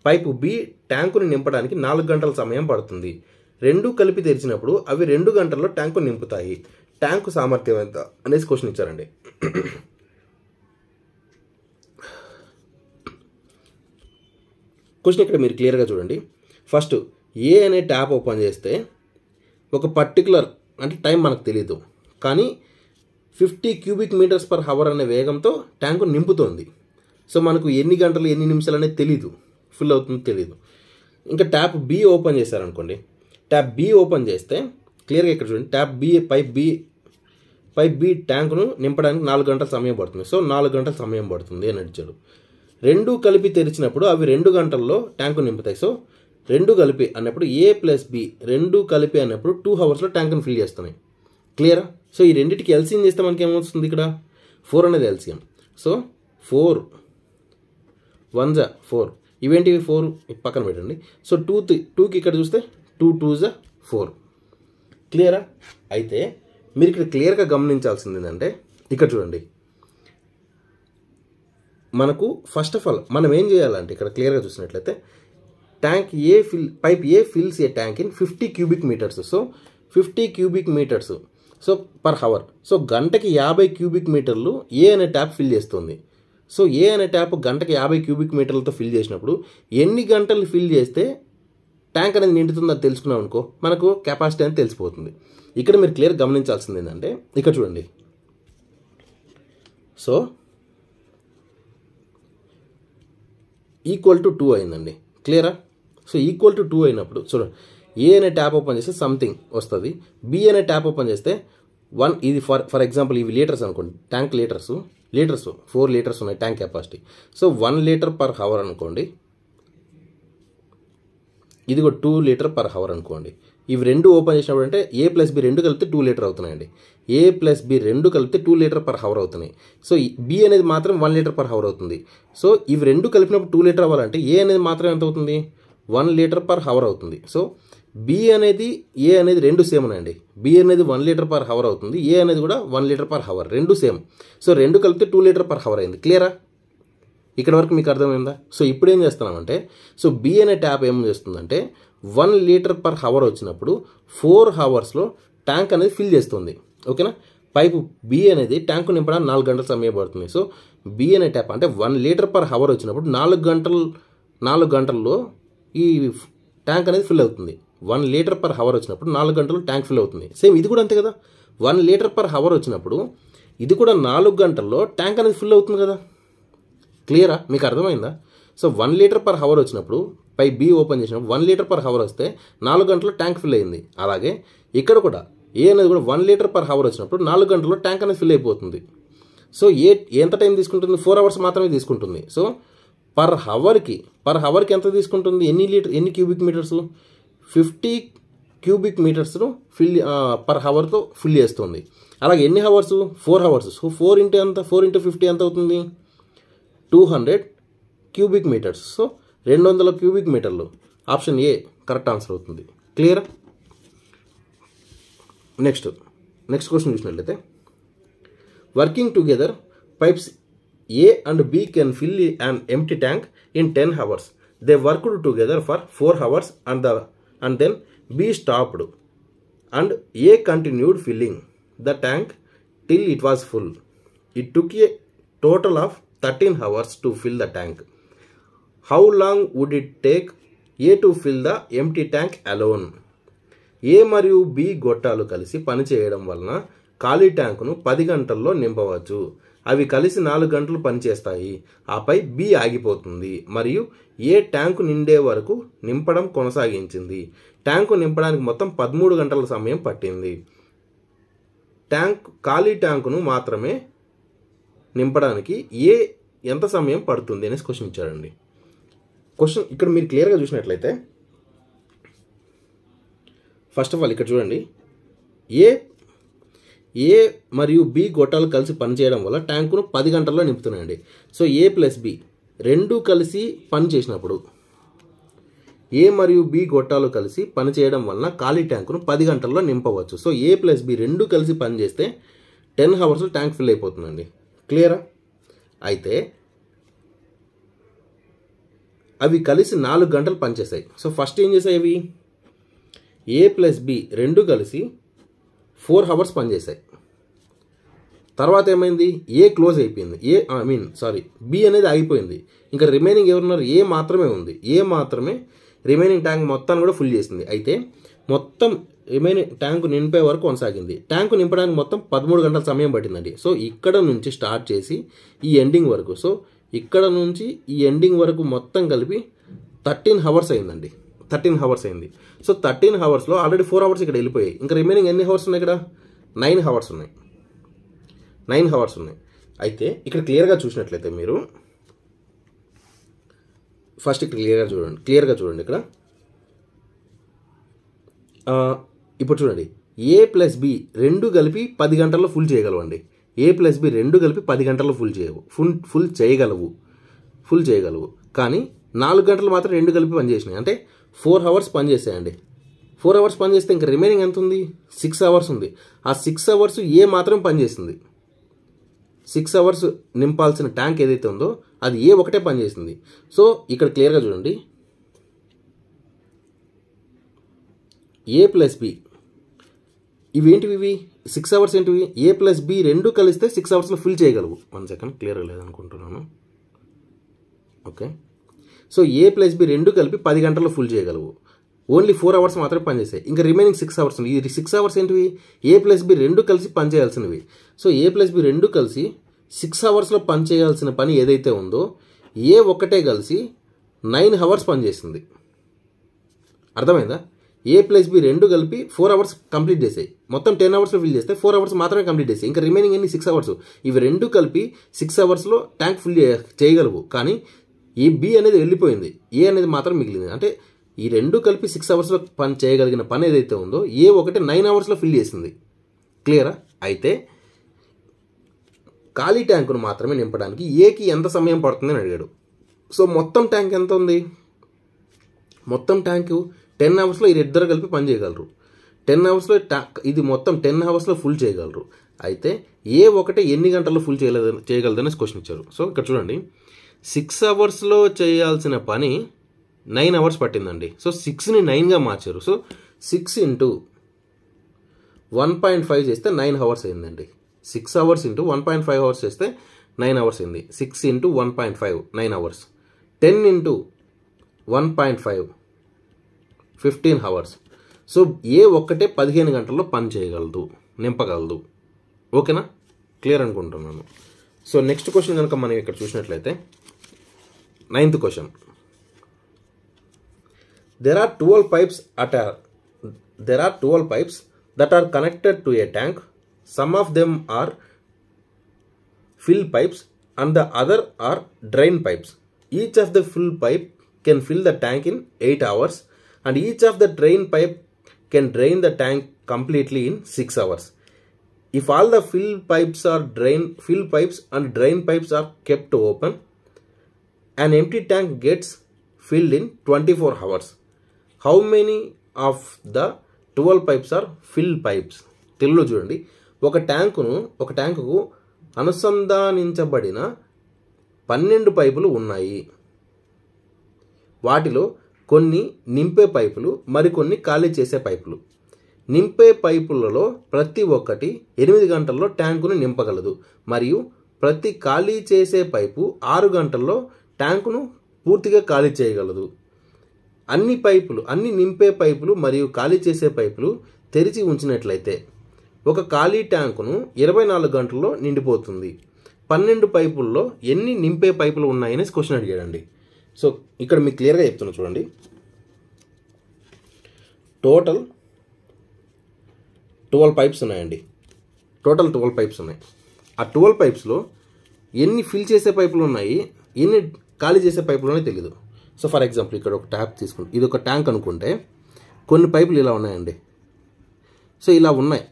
Pipe B ట్యాంకును నింపడానికి 4 గంటల సమయం పడుతుంది. రెండు కలిపి తెరిచినప్పుడు అవి 2 గంటల్లో ట్యాంకు నింపుతాయి. ట్యాంకు సామర్థ్యం ఎంత అనేసి క్వశ్చన్ ఇచ్చారండి. క్వశ్చన్ ఇక్కడ మీరు క్లియర్గా చూడండి. ఫస్ట్ ఏ అనే ట్యాప్ ఓపెన్ చేస్తే ఒక పర్టికులర్ అంటే టైం మనకు తెలియదు, కానీ 50 క్యూబిక్ మీటర్స్ పర్ హవర్ అనే వేగంతో ట్యాంకు నింపుతోంది. సో మనకు ఎన్ని గంటలు ఎన్ని నిమిషాలు అనేది తెలీదు, ఫుల్ అవుతుందో తెలీదు. ఇంకా ట్యాప్ బి ఓపెన్ చేశారనుకోండి, ట్యాప్ బి ఓపెన్ చేస్తే క్లియర్గా ఇక్కడ చూడండి, పైప్ బి ట్యాంకును నింపడానికి 4 గంటల సమయం పడుతుంది. సో 4 గంటల సమయం పడుతుంది అని అడిచాడు. రెండు కలిపి తెరిచినప్పుడు అవి 2 గంటల్లో ట్యాంకు నింపుతాయి. సో 2 కలిపి అన్నప్పుడు A + B 2 కలిపి అన్నప్పుడు 2 అవర్స్లో ట్యాంకును ఫిల్ చేస్తున్నాయి. క్లియరా? సో ఈ రెండింటికి ఎల్సిఎం చేస్తే మనకి ఏమవుతుంది? ఇక్కడ 4 అనేది ఎల్సిఎం. సో 4 1 = 4. ఇవేంటివి? 4 పక్కన పెట్టండి. సో 2కి ఇక్కడ చూస్తే 2 2 = 4. క్లియరా? అయితే మీరు ఇక్కడ క్లియర్గా గమనించాల్సింది ఏంటంటే ఇక్కడ చూడండి, మనకు ఫస్ట్ ఆఫ్ ఆల్ మనం ఏం చేయాలంటే ఇక్కడ క్లియర్గా చూసినట్లయితే pipe A fills a tank in 50 cubic metres. So 50 cubic metres so per hour. So గంటకి 50 క్యూబిక్ మీటర్లు ఏ అనే ట్యాప్ ఫిల్ చేస్తుంది. సో ఏ అనే ట్యాప్ గంటకి 50 క్యూబిక్ మీటర్లతో ఫిల్ చేసినప్పుడు ఎన్ని గంటలు ఫిల్ చేస్తే ట్యాంక్ అనేది నిండుతుందో అది తెలుసుకున్నాం అనుకో, మనకు కెపాసిటీ అనేది తెలిసిపోతుంది. ఇక్కడ మీరు క్లియర్ గమనించాల్సింది ఏంటంటే ఇక్కడ చూడండి, సో =2 అయిందండి. క్లియరా? సో =2 అయినప్పుడు చూడండి, ఏ అనే ట్యాప్ ఓపెన్ చేస్తే సంథింగ్ వస్తుంది, బి అనే ట్యాప్ ఓపెన్ చేస్తే 1 ఇది ఫర్ ఎగ్జాంపుల్ ఇవి లీటర్స్ అనుకోండి, ట్యాంక్ లీటర్స్ 4 లీటర్స్ ఉన్నాయి tank capacity. So 1 litre per hour అనుకోండి, ఇదిగో 2 లీటర్ పర్ హవర్ అనుకోండి. ఇవి రెండు ఓపెన్ చేసినప్పుడు అంటే A + B 2 కలిపితే 2 లీటర్ అవుతున్నాయండి. A + B 2 కలిపితే 2 లీటర్ పర్ హవర్ అవుతున్నాయి. సో B అనేది మాత్రం 1 లీటర్ పర్ హవర్ అవుతుంది. సో ఇవి రెండు కలిపినప్పుడు 2 లీటర్ అవ్వాలంటే A అనేది మాత్రం ఎంత అవుతుంది? 1 లీటర్ పర్ హవర్ అవుతుంది. సో బి అనేది ఏ అనేది రెండు సేమ్ అండి. బి అనేది 1 లీటర్ పర్ హవర్ అవుతుంది, ఏ అనేది కూడా 1 లీటర్ పర్ హవర్, రెండు సేమ్. సో రెండు కలిపితే 2 లీటర్ పర్ హవర్ అయింది. క్లియరా? ఇక్కడ వరకు మీకు అర్థమైందా? సో ఇప్పుడు ఏం చేస్తున్నామంటే, సో బి అనే ట్యాప్ ఏం చేస్తుందంటే 1 లీటర్ పర్ హవర్ వచ్చినప్పుడు 4 అవర్స్లో ట్యాంక్ అనేది ఫిల్ చేస్తుంది. ఓకేనా? పైపు బి అనేది ట్యాంకు నింపడానికి 4 గంటల సమయం పడుతుంది. సో బి అనే ట్యాప్ అంటే 1 లీటర్ పర్ హవర్ వచ్చినప్పుడు 4 గంటల్లో ఈ ట్యాంక్ అనేది ఫిల్ అవుతుంది. 1 లీటర్ పర్ హవర్ వచ్చినప్పుడు 4 గంటల్లో ట్యాంక్ ఫిల్ అవుతుంది. సేమ్ ఇది కూడా అంతే కదా. 1 లీటర్ పర్ హవర్ వచ్చినప్పుడు ఇది కూడా 4 గంటల్లో ట్యాంక్ అనేది ఫిల్ అవుతుంది కదా. క్లియరా? మీకు అర్థమైందా? సో 1 లీటర్ పర్ హవర్ వచ్చినప్పుడు పై బి ఓపెన్ చేసినప్పుడు 1 లీటర్ పర్ హవర్ వస్తే 4 గంటల్లో ట్యాంక్ ఫిల్ అయింది. అలాగే ఇక్కడ కూడా ఏ అనేది కూడా 1 లీటర్ పర్ హవర్ వచ్చినప్పుడు 4 గంటల్లో ట్యాంక్ అనేది ఫిల్ అయిపోతుంది. సో ఏ ఎంత టైం తీసుకుంటుంది? 4 అవర్స్ మాత్రమే తీసుకుంటుంది. సో పర్ హవర్కి ఎంత తీసుకుంటుంది? ఎన్ని క్యూబిక్ మీటర్స్? 50 క్యూబిక్ మీటర్స్ను పర్ హవర్తో ఫిల్ చేస్తుంది. అలాగే ఎన్ని హవర్స్? 4 అవర్స్. సో 4 ఇంటూ ఎంత? 4 ఇంటూ 50 ఎంత అవుతుంది? 200 క్యూబిక్ మీటర్స్. సో 200 క్యూబిక్ మీటర్లు. ఆప్షన్ ఏ కరెక్ట్ ఆన్సర్ అవుతుంది. క్లియర్? నెక్స్ట్ క్వశ్చన్ చూసినట్లయితే, working together pipes A and B can fill an empty tank in 10 hours. They worked together for 4 hours and then B stopped and A continued filling the tank till it was full. It took a total of 13 hours to fill the tank. How long would it take A to fill the empty tank alone? ఏ మరియు B గొట్టాలు కలిసి పనిచేయడం వలన ఖాళీ ట్యాంకును 10 గంటల్లో నింపవచ్చు. అవి కలిసి 4 గంటలు పనిచేస్తాయి. ఆపై బి ఆగిపోతుంది మరియు ఏ ట్యాంకు నిండే వరకు నింపడం కొనసాగించింది. ట్యాంకు నింపడానికి మొత్తం 13 గంటల సమయం పట్టింది. ఖాళీ ట్యాంకును మాత్రమే నింపడానికి ఏ ఎంత సమయం పడుతుంది అనేసి క్వశ్చన్ ఇచ్చారండి. క్వశ్చన్ ఇక్కడ మీరు క్లియర్గా చూసినట్లయితే, ఫస్ట్ ఆఫ్ ఆల్ ఇక్కడ చూడండి, ఏ మరియు బి గొట్టాలు కలిసి పనిచేయడం వల్ల ట్యాంకును 10 గంటల్లో నింపుతున్నాయండి. సో ఏ ప్లస్ బి రెండు కలిసి పని చేసినప్పుడు, ఏ మరియు బి గొట్టాలు కలిసి పనిచేయడం వలన ఖాళీ ట్యాంకును 10 గంటల్లో నింపవచ్చు. సో ఏ ప్లస్ బి రెండు కలిసి పని చేస్తే 10 అవర్స్లో ట్యాంక్ ఫిల్ అయిపోతుందండి. క్లియరా? అయితే అవి కలిసి 4 గంటలు పనిచేస్తాయి. సో ఫస్ట్ ఏం చేసాయి? అవి ఏ ప్లస్ బి రెండు కలిసి 4 అవర్స్ పనిచేసాయి. తర్వాత ఏమైంది? ఏ క్లోజ్ అయిపోయింది, బి అనేది ఆగిపోయింది. ఇంకా రిమైనింగ్ ఎవరున్నారు? ఏ మాత్రమే ఉంది. ఏ మాత్రమే రిమైనింగ్ ట్యాంక్ మొత్తాన్ని కూడా ఫుల్ చేసింది. అయితే మొత్తం రిమైనింగ్ ట్యాంకు నింపే వరకు కొనసాగింది. ట్యాంకు నింపడానికి మొత్తం 13 గంటల సమయం పట్టిందండి. సో ఇక్కడ నుంచి స్టార్ట్ చేసి ఈ ఎండింగ్ వరకు, సో ఇక్కడ నుంచి ఈ ఎండింగ్ వరకు మొత్తం కలిపి 13 అవర్స్ అయిందండి. 13 అవర్స్ అయింది. సో 13 అవర్స్లో ఆల్రెడీ 4 అవర్స్ ఇక్కడ వెళ్ళిపోయాయి. ఇంకా రిమైనింగ్ ఎన్ని అవర్స్ ఉన్నాయి? ఇక్కడ 9 అవర్స్ ఉన్నాయి. 9 అవర్స్ ఉన్నాయి. అయితే ఇక్కడ క్లియర్గా చూసినట్లయితే మీరు ఫస్ట్ ఇక్కడ క్లియర్గా చూడండి ఇక్కడ ఇప్పుడు చూడండి, ఏ ప్లస్ బి రెండు కలిపి 10 గంటల్లో ఫుల్ చేయగలవండి. ఏ ప్లస్ బి రెండు కలిపి 10 గంటల్లో ఫుల్ చేయగలవు. కానీ 4 గంటలు మాత్రం రెండు కలిపి పనిచేసినాయి. అంటే 4 అవర్స్ పనిచేసాయండి. 4 అవర్స్ పనిచేస్తే ఇంకా రిమైనింగ్ ఎంత ఉంది? 6 అవర్స్ ఉంది. ఆ 6 అవర్స్ ఏ మాత్రం పనిచేసింది. 6 అవర్స్ నింపాల్సిన ట్యాంక్ ఏదైతే ఉందో అది ఏ ఒకటే పనిచేసింది. సో ఇక్కడ క్లియర్గా చూడండి, ఏ ప్లస్ బి ఇవేంటివి? 6 అవర్స్ ఏంటివి? ఏ ప్లస్ బి రెండు కలిస్తే 6 అవర్స్లో ఫిల్ చేయగలవు. 1 సెకండ్, క్లియర్గా లేదనుకుంటున్నాను. ఓకే, సో ఏ ప్లస్ బి రెండు కలిపి 10 గంటల్లో ఫుల్ చేయగలవు. ఓన్లీ 4 అవర్స్ మాత్రమే పనిచేస్తాయి. ఇంకా రిమైనింగ్ 6 అవర్స్ ఉంది. ఈ 6 అవర్స్ ఏంటివి? ఏ ప్లస్ బి రెండు కలిసి పనిచేయాల్సినవి. సో ఏ ప్లస్ బి రెండు కలిసి 6 అవర్స్లో పనిచేయాల్సిన పని ఏదైతే ఉందో ఏ ఒక్కటే కలిసి 9 అవర్స్ పనిచేసింది. అర్థమైందా? ఏ ప్లస్ బి రెండు కలిపి 4 అవర్స్ కంప్లీట్ చేసాయి. మొత్తం 10 అవర్స్లో ఫిల్ చేస్తే 4 అవర్స్ మాత్రమే కంప్లీట్ చేసాయి. ఇంకా రిమైనింగ్ ఎన్ని? 6 అవర్స్. ఇవి రెండు కలిపి 6 అవర్స్లో ట్యాంక్ ఫుల్ చేయగలవు. కానీ ఈ బి అనేది వెళ్ళిపోయింది, ఏ అనేది మాత్రం మిగిలింది. అంటే ఈ రెండు కలిపి 6 అవర్స్లో పని చేయగలిగిన పని ఏదైతే ఉందో ఏ ఒకటి 9 అవర్స్లో ఫిల్ చేసింది. క్లియరా? అయితే ఖాళీ ట్యాంకును మాత్రమే నింపడానికి ఏకి ఎంత సమయం పడుతుందని అడిగాడు. సో మొత్తం ట్యాంక్ ఎంత ఉంది? మొత్తం ట్యాంకు 10 అవర్స్లో ఇది ఇద్దరు కలిపి పని చేయగలరు. 10 అవర్స్లో ఇది మొత్తం 10 అవర్స్లో ఫుల్ చేయగలరు. అయితే ఏ ఒకటే ఎన్ని గంటల్లో ఫుల్ చేయగలదనే క్వశ్చన్ ఇచ్చారు. సో ఇక్కడ చూడండి, 6 అవర్స్లో చేయాల్సిన పని 9 అవర్స్ పట్టిందండి. సో 6ని 9గా మార్చారు. సో 6 ఇంటూ 1.5 చేస్తే 9 అవర్స్ అయిందండి. 6 అవర్స్ ఇంటూ 1.5 అవర్స్ చేస్తే 9 అవర్స్ అయింది. 6 into 1.5 9 hours. 10 into 1.5 15 hours. So A ఒక్కటే 15 గంటల్లో పని చేయగలదు, నింపగలదు. ఓకేనా, క్లియర్ అనుకుంటున్నాను. సో నెక్స్ట్ క్వశ్చన్ కనుక మనం ఇక్కడ చూసినట్లయితే 9th question. There are 12 pipes that are connected to a tank. Some of them are fill pipes and the other are drain pipes. Each of the fill pipe can fill the tank in 8 hours and each of the drain pipe can drain the tank completely in 6 hours. If all the fill pipes and drain pipes are kept open, an empty tank gets filled in 24 hours. How many of the 12 pipes are fill pipes? తెలుగులో చూడండి, ఒక ట్యాంకుకు అనుసంధానించబడిన 12 పైపులు ఉన్నాయి. వాటిలో కొన్ని నింపే పైపులు, మరికొన్ని ఖాళీ చేసే పైపులు. నింపే పైపులలో ప్రతి ఒక్కటి 8 గంటల్లో ట్యాంకును నింపగలదు మరియు ప్రతి ఖాళీ చేసే పైపు 6 గంటల్లో ట్యాంకును పూర్తిగా ఖాళీ చేయగలదు. అన్ని నింపే పైపులు మరియు ఖాళీ చేసే పైపులు తెరిచి ఉంచినట్లయితే ఒక ఖాళీ ట్యాంకును 24 గంటల్లో నిండిపోతుంది. 12 పైపుల్లో ఎన్ని నింపే పైపులు ఉన్నాయని క్వశ్చన్ అడిగాడండి. సో ఇక్కడ మీకు క్లియర్గా చెప్తున్నా చూడండి. టోటల్ 12 పైప్స్ ఉన్నాయండి. టోటల్ 12 పైప్స్ ఉన్నాయి. ఆ 12 పైప్స్లో ఎన్ని ఫిల్ చేసే పైపులు ఉన్నాయి, ఎన్ని ఖాళీ చేసే పైపులు ఉన్నాయో తెలియదు. సో ఫర్ ఎగ్జాంపుల్ ఇక్కడ ఒక ట్యాప్ తీసుకుంటే, ఇది ఒక ట్యాంక్ అనుకుంటే కొన్ని పైపులు ఇలా ఉన్నాయండి. సో ఇలా ఉన్నాయి.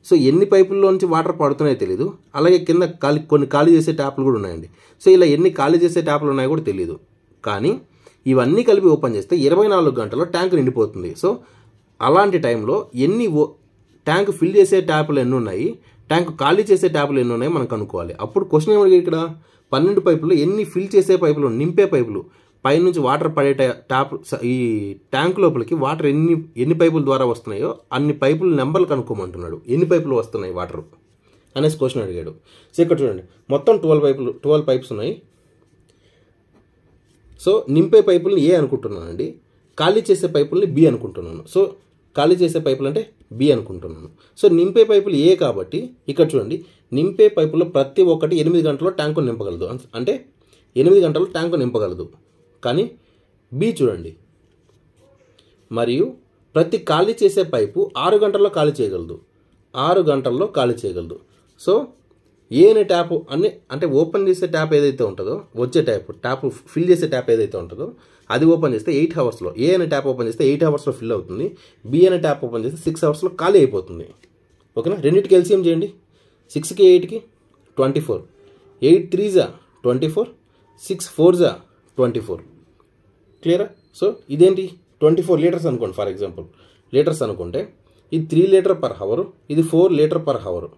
సో ఎన్ని పైపుల్లోంచి వాటర్ పడుతున్నాయో తెలియదు. అలాగే కింద కొన్ని ఖాళీ చేసే ట్యాప్లు కూడా ఉన్నాయండి. సో ఇలా ఎన్ని ఖాళీ చేసే ట్యాప్లు ఉన్నాయో కూడా తెలియదు. కానీ ఇవన్నీ కలిపి ఓపెన్ చేస్తే 24 గంటల్లో ట్యాంక్ నిండిపోతుంది. సో అలాంటి టైంలో ట్యాంక్ ఫిల్ చేసే ట్యాపులు ఎన్ని ఉన్నాయి, ట్యాంక్ ఖాళీ చేసే ట్యాపులు ఎన్ని ఉన్నాయి మనం కనుక్కోవాలి. అప్పుడు క్వశ్చన్ ఏమడిగా ఇక్కడ 12 పైపులు ఎన్ని ఫిల్ చేసే పైపులు, నింపే పైపులు, పైనుంచి వాటర్ పడే ఈ ట్యాంక్ లోపలికి వాటర్ ఎన్ని పైపుల ద్వారా వస్తున్నాయో అన్ని పైపుల నెంబర్లు కనుక్కోమంటున్నాడు. ఎన్ని పైపులు వస్తున్నాయి వాటర్ అనేసి క్వశ్చన్ అడిగాడు. సో ఇక్కడ చూడండి, మొత్తం 12 పైప్స్ ఉన్నాయి. సో నింపే పైపుల్ని ఏ అనుకుంటున్నానండి, ఖాళీ చేసే పైపుల్ని బి అనుకుంటున్నాను. సో ఖాళీ చేసే పైపులు అంటే బి అనుకుంటున్నాను. సో నింపే పైపులు ఏ కాబట్టి ఇక్కడ చూడండి, నింపే పైపులో ప్రతి ఒక్కటి 8 గంటల్లో ట్యాంకు నింపగలదు. అంటే 8 గంటల్లో ట్యాంకు నింపగలదు. కానీ బి చూడండి, మరియు ప్రతి ఖాళీ చేసే పైపు 6 గంటల్లో ఖాళీ చేయగలదు. 6 గంటల్లో ఖాళీ చేయగలదు. సో ఏ అనే ట్యాప్ అంటే ఓపెన్ చేసే ట్యాప్ ఏదైతే ఉంటుందో, వచ్చే ట్యాప్ ఫిల్ చేసే ట్యాప్ ఏదైతే ఉంటుందో అది ఓపెన్ చేస్తే 8 అవర్స్లో, ఏ అనే ట్యాప్ ఓపెన్ చేస్తే 8 అవర్స్లో ఫిల్ అవుతుంది. బి అనే ట్యాప్ ఓపెన్ చేస్తే 6 అవర్స్లో ఖాళీ అయిపోతుంది. ఓకేనా, రెండింటికి ఎల్సిఎం చేయండి. 6కి 8కి 24, 8 3s 24, 6 4s 24. క్లియరా? సో ఇదేంటి 24 లీటర్స్ అనుకోండి. ఫర్ ఎగ్జాంపుల్ లీటర్స్ అనుకుంటే ఇది 3 లీటర్ పర్ అవర్, ఇది 4 లీటర్ పర్ అవర్.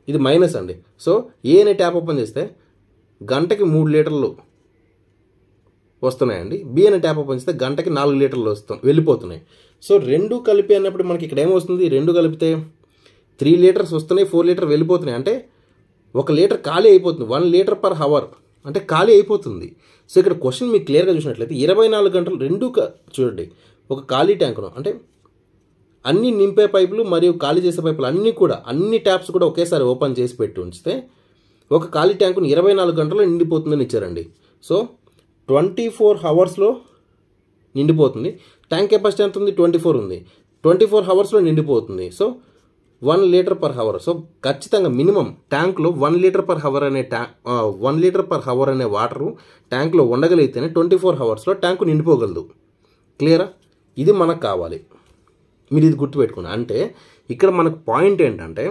ఇది మైనస్ అండి. సో ఏ అనే ట్యాప్ ఓపెన్ చేస్తే గంటకి 3 లీటర్లు వస్తున్నాయండి. బి అనే ట్యాప్ ఓపెన్ చేస్తే గంటకి 4 లీటర్లు వెళ్ళిపోతున్నాయి. సో రెండు కలిపి అన్నప్పుడు మనకి ఇక్కడ ఏమొస్తుంది, రెండు కలిపితే 3 లీటర్స్ వస్తున్నాయి, 4 లీటర్ వెళ్ళిపోతున్నాయి. అంటే 1 లీటర్ ఖాళీ అయిపోతుంది. 1 లీటర్ పర్ అవర్ అంటే ఖాళీ అయిపోతుంది. సో ఇక్కడ క్వశ్చన్ మీకు క్లియర్గా చూసినట్లయితే 24 గంటలు రెండు చూడండి, ఒక ఖాళీ ట్యాంకును అంటే అన్ని నింపే పైపులు మరియు ఖాళీ చేసే పైపులు అన్ని ట్యాప్స్ కూడా ఒకేసారి ఓపెన్ చేసి పెట్టి ఉంచితే ఒక ఖాళీ ట్యాంకును 24 గంటల్లో నిండిపోతుందని ఇచ్చారండి. సో 24 అవర్స్లో నిండిపోతుంది. ట్యాంక్ కెపాసిటీ ఎంత ఉంది, 24 ఉంది. 24 అవర్స్లో నిండిపోతుంది. So 1 litre per hour. So ఖచ్చితంగా మినిమం ట్యాంక్లో 1 లీటర్ పర్ అవర్ అనే 1 లీటర్ పర్ అవర్ అనే వాటరు ట్యాంక్లో ఉండగలిగితేనే 24 అవర్స్లో ట్యాంకు నిండిపోగలదు. క్లియరా? ఇది మనకు కావాలి. మీరు ఇది గుర్తుపెట్టుకోండి. అంటే ఇక్కడ మనకు పాయింట్ ఏంటంటే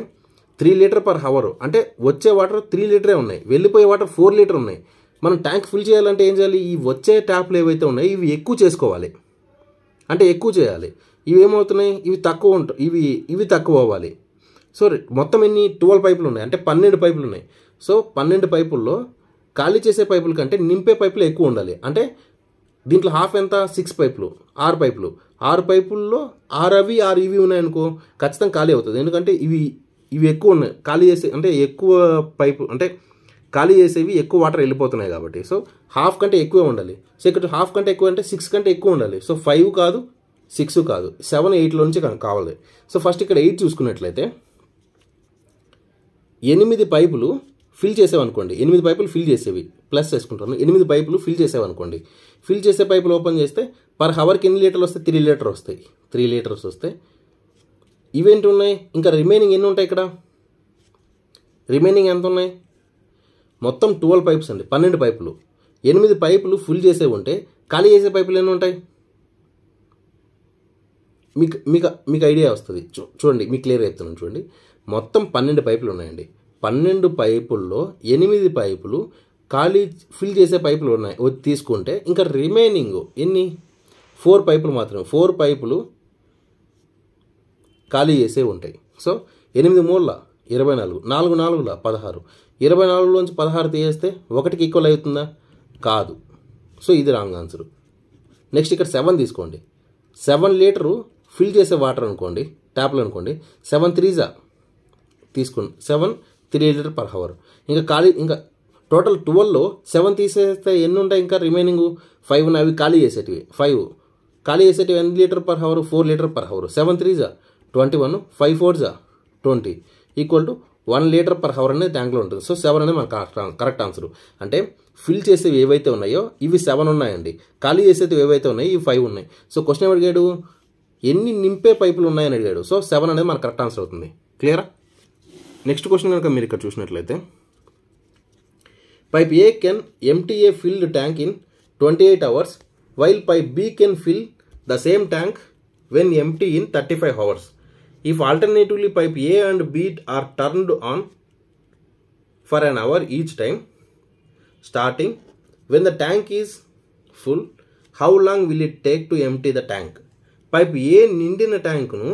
3 లీటర్ పర్ అవర్ అంటే వచ్చే వాటర్ 3 లీటరే ఉన్నాయి, వెళ్ళిపోయే వాటర్ 4 లీటర్ ఉన్నాయి. మనం ట్యాంక్ ఫిల్ చేయాలంటే ఏం చేయాలి, ఈ వచ్చే ట్యాప్లు ఏవైతే ఉన్నాయో ఇవి ఎక్కువ చేసుకోవాలి. అంటే ఎక్కువ చేయాలి. ఇవి ఏమవుతున్నాయి, ఇవి తక్కువ ఉంటాయి, ఇవి తక్కువ అవ్వాలి. సో మొత్తం ఎన్ని 12 పైపులు ఉన్నాయి, అంటే 12 పైపులు ఉన్నాయి. సో 12 పైపుల్లో ఖాళీ చేసే పైపుల కంటే నింపే పైపులు ఎక్కువ ఉండాలి. అంటే దీంట్లో హాఫ్ ఎంత, 6 పైపులు, 6 పైపులు, 6 పైపుల్లో 6 అవి 6 ఇవి ఉన్నాయనుకో ఖచ్చితంగా ఖాళీ అవుతుంది. ఎందుకంటే ఇవి ఎక్కువ ఉన్నాయి, ఖాళీ చేసే అంటే ఎక్కువ పైపు అంటే ఖాళీ చేసేవి ఎక్కువ వాటర్ వెళ్ళిపోతున్నాయి కాబట్టి. సో హాఫ్ కంటే ఎక్కువే ఉండాలి. సో ఇక్కడ హాఫ్ కంటే ఎక్కువ అంటే 6 కంటే ఎక్కువ ఉండాలి. సో 5 కాదు, 6 కాదు, 7, 8లో నుంచి కావాలి. సో ఫస్ట్ ఇక్కడ 8 చూసుకున్నట్లయితే 8 పైపులు ఫిల్ చేసేవనుకోండి, 8 పైపులు ఫిల్ చేసేవి ప్లస్ చేసుకుంటాను. 8 పైపులు ఫిల్ చేసేవనుకోండి, ఫిల్ చేసే పైపులు ఓపెన్ చేస్తే పర్ హవర్కి ఎన్ని లీటర్లు వస్తాయి, 3 లీటర్ వస్తాయి. 3 లీటర్స్ వస్తాయి. ఇవేంటి ఉన్నాయి, ఇంకా రిమైనింగ్ ఎన్ని ఉంటాయి, ఇక్కడ రిమైనింగ్ ఎంత ఉన్నాయి, మొత్తం 12 పైప్స్ అండి, 12 పైపులు. 8 పైపులు ఫుల్ చేసేవి ఉంటే ఖాళీ చేసే పైపులు ఎన్ని ఉంటాయి, మీకు ఐడియా వస్తుంది. చూడండి, మీకు క్లియర్ అవుతున్నాను. చూడండి, మొత్తం 12 పైపులు ఉన్నాయండి. 12 పైపుల్లో 8 పైపులు ఖాళీ ఫిల్ చేసే పైపులు ఉన్నాయి తీసుకుంటే ఇంకా రిమైనింగ్ ఎన్ని, 4 పైపులు మాత్రమే. 4 పైపులు ఖాళీ చేసే ఉంటాయి. సో 8 మూల 24, 4 4ల 16, 24లోంచి 16 తీసేస్తే 1కి ఈక్వల్ అవుతుందా, కాదు. సో ఇది రాంగ్ ఆన్సర్. నెక్స్ట్ ఇక్కడ 7 తీసుకోండి. 7 లీటరు ఫిల్ చేసే వాటర్ అనుకోండి, ట్యాప్లు అనుకోండి. 7 3 తీసుకోండి, 7 3 లీటర్ పర్ హవర్. ఇంకా ఖాళీ ఇంకా టోటల్ 12లో 7 తీసేస్తే ఎన్ని ఉంటాయి, ఇంకా రిమైనింగ్ 5 ఉన్నాయి, అవి ఖాళీ చేసేటివి. 5 ఖాళీ చేసేటివి ఎన్ని litre per hour, 4 litre per hour. 7 3 21, 5 4 20 equal to 1 litre per hour అనేది ట్యాంక్లో ఉంటుంది. సో 7 అనేది మనకు కరెక్ట్ ఆన్సర్. అంటే ఫిల్ చేసేవి ఏవైతే ఉన్నాయో ఇవి 7 ఉన్నాయండి, ఖాళీ చేసేవి ఏవైతే ఉన్నాయో ఇవి 5 ఉన్నాయి. సో క్వశ్చన్ ఏమి అడిగాడు, ఎన్ని నింపే పైపులు ఉన్నాయని అడిగాడు. సో 7 అనేది మనకు కరెక్ట్ ఆన్సర్ అవుతుంది. క్లియరా? నెక్స్ట్ క్వశ్చన్ కనుక మీరు ఇక్కడ చూసినట్లయితే, pipe A can empty a filled tank in 28 hours while pipe B can fill the same tank when empty in 35 hours. If alternatively pipe A and B are turned on for an hour each time starting when the tank is full, how long will it take to empty the tank? Pipe A నిండిన ట్యాంకును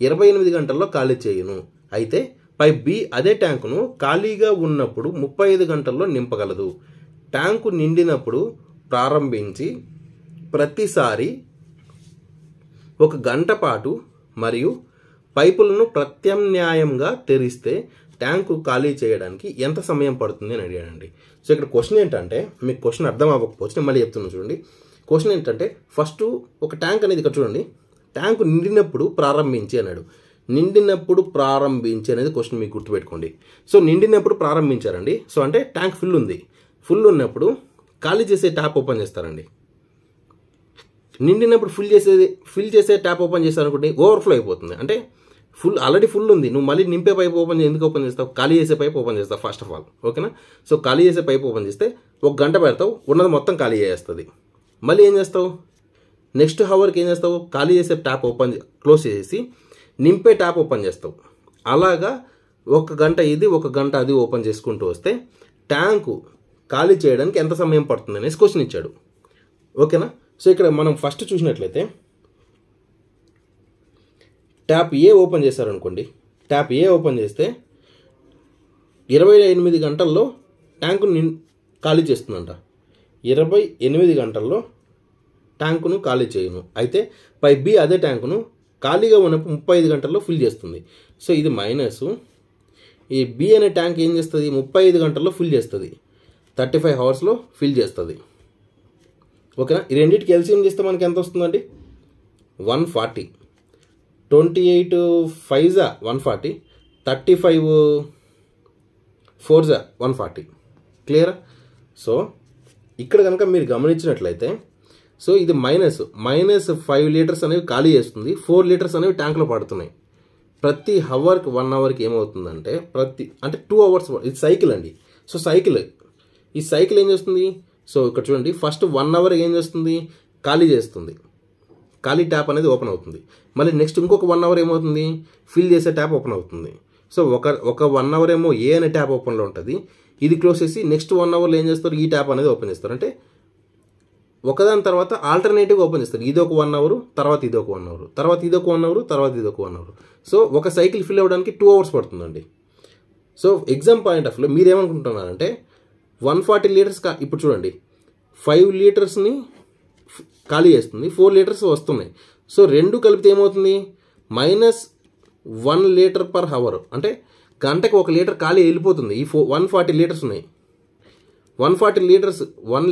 28 గంటల్లో ఖాళీ చేయును. అయితే pipe B అదే ట్యాంకును ఖాళీగా ఉన్నప్పుడు 35 గంటల్లో నింపగలదు. Tank నిండినప్పుడు ప్రారంభించి ప్రతిసారి 1 గంట పాటు మరియు పైపులను ప్రత్యామ్నాయంగా తెరిస్తే ట్యాంకు ఖాళీ చేయడానికి ఎంత సమయం పడుతుంది అని అడిగాడండి. సో ఇక్కడ క్వశ్చన్ ఏంటంటే, మీకు క్వశ్చన్ అర్థం అవ్వకపోతే నేను మళ్ళీ చెప్తున్నాను చూడండి. క్వశ్చన్ ఏంటంటే, ఫస్ట్ ఒక ట్యాంక్ అనేది ఇక్కడ చూడండి, ట్యాంకు నిండినప్పుడు ప్రారంభించి అన్నాడు. నిండినప్పుడు ప్రారంభించి అనేది క్వశ్చన్ మీకు గుర్తుపెట్టుకోండి. సో నిండినప్పుడు ప్రారంభించారండి. సో అంటే ట్యాంక్ ఫుల్ ఉంది, ఫుల్ ఉన్నప్పుడు ఖాళీ చేసే ట్యాప్ ఓపెన్ చేస్తారండి. నిండినప్పుడు ఫిల్ చేసే ట్యాప్ ఓపెన్ చేస్తారనుకోండి, ఓవర్ఫ్లో అయిపోతుంది. అంటే ఆల్రెడీ ఫుల్ ఉంది, నువ్వు మళ్ళీ నింపే పైప్ ఎందుకు ఓపెన్ చేస్తావు, ఖాళీ చేసే పైప్ ఓపెన్ చేస్తావు ఫస్ట్ ఆఫ్ ఆల్. ఓకేనా? సో ఖాళీ చేసే పైప్ ఓపెన్ చేస్తే 1 గంట పెడతావు, ఉన్నది మొత్తం ఖాళీ చేస్తుంది. మళ్ళీ ఏం చేస్తావు, నెక్స్ట్ హవర్కి ఏం చేస్తావు, ఖాళీ చేసే ట్యాప్ క్లోజ్ చేసేసి నింపే ట్యాప్ ఓపెన్ చేస్తావు. అలాగా 1 గంట ఇది 1 గంట అది ఓపెన్ చేసుకుంటూ వస్తే ట్యాంకు ఖాళీ చేయడానికి ఎంత సమయం పడుతుంది అనేసి క్వశ్చన్ ఇచ్చాడు. ఓకేనా? సో ఇక్కడ మనం ఫస్ట్ చూసినట్లయితే ట్యాప్ ఏ ఓపెన్ చేశారనుకోండి, ట్యాప్ ఏ ఓపెన్ చేస్తే 28 గంటల్లో ట్యాంకును ఖాళీ చేస్తుందంట. 28 గంటల్లో ట్యాంకును ఖాళీ చేయను. అయితే పైప్ బి అదే ట్యాంకును ఖాళీగా ఉన్నప్పుడు 35 గంటల్లో ఫిల్ చేస్తుంది. సో ఇది మైనస్. ఈ బి అనే ట్యాంక్ ఏం చేస్తుంది, 35 గంటల్లో ఫిల్ చేస్తుంది, 35 అవర్స్లో ఫిల్ చేస్తుంది. ఓకేనా? ఈ రెండింటికి ఎల్సిఎం చేస్తే మనకి ఎంత వస్తుందండి, 140. 28 5 140, 35 4 140. క్లియరా? సో ఇక్కడ కనుక మీరు గమనించినట్లయితే, సో ఇది -5 లీటర్స్ అనేవి ఖాళీ చేస్తుంది, 4 లీటర్స్ అనేవి ట్యాంక్లో పడుతున్నాయి. ప్రతి హవర్కి 1 అవర్కి ఏమవుతుందంటే అంటే 2 అవర్స్. ఇది సైకిల్ అండి. సో ఈ సైకిల్ ఏం చేస్తుంది, సో ఇక్కడ చూడండి, ఫస్ట్ 1 అవర్ ఏం చేస్తుంది, ఖాళీ చేస్తుంది, ఖాళీ ట్యాప్ అనేది ఓపెన్ అవుతుంది. మళ్ళీ నెక్స్ట్ ఇంకొక 1 అవర్ ఏమవుతుంది, ఫిల్ చేసే ట్యాప్ ఓపెన్ అవుతుంది. సో ఒక 1 అవర్ ఏమో ఏ అనే ట్యాప్ ఓపెన్లో ఉంటుంది, ఇది క్లోజ్ చేసి నెక్స్ట్ 1 అవర్లో ఏం చేస్తారు, ఈ ట్యాప్ అనేది ఓపెన్ చేస్తారు. అంటే ఒకదాని తర్వాత ఆల్టర్నేటివ్గా ఓపెన్ చేస్తారు. ఇది ఒక 1 అవర్, తర్వాత ఇది ఒక 1 అవర్, తర్వాత ఇది ఒక 1 అవర్, తర్వాత ఇది ఒక 1 అవర్. సో ఒక సైకిల్ ఫిల్ అవ్వడానికి 2 అవర్స్ పడుతుందండి. సో ఎగ్జామ్ పాయింట్ ఆఫ్ వ్యూలో మీరు ఏమనుకుంటున్నారంటే 140 లీటర్స్ ఇప్పుడు చూడండి 5 లీటర్స్ని ఖాళీ చేస్తుంది, 4 లీటర్స్ వస్తున్నాయి. సో రెండు కలిపితే ఏమవుతుంది -1 లీటర్ పర్ అవర్, అంటే గంటకి 1 లీటర్ ఖాళీ వెళ్ళిపోతుంది. ఈ 140 లీటర్స్ ఉన్నాయి. 140 లీటర్స్ 1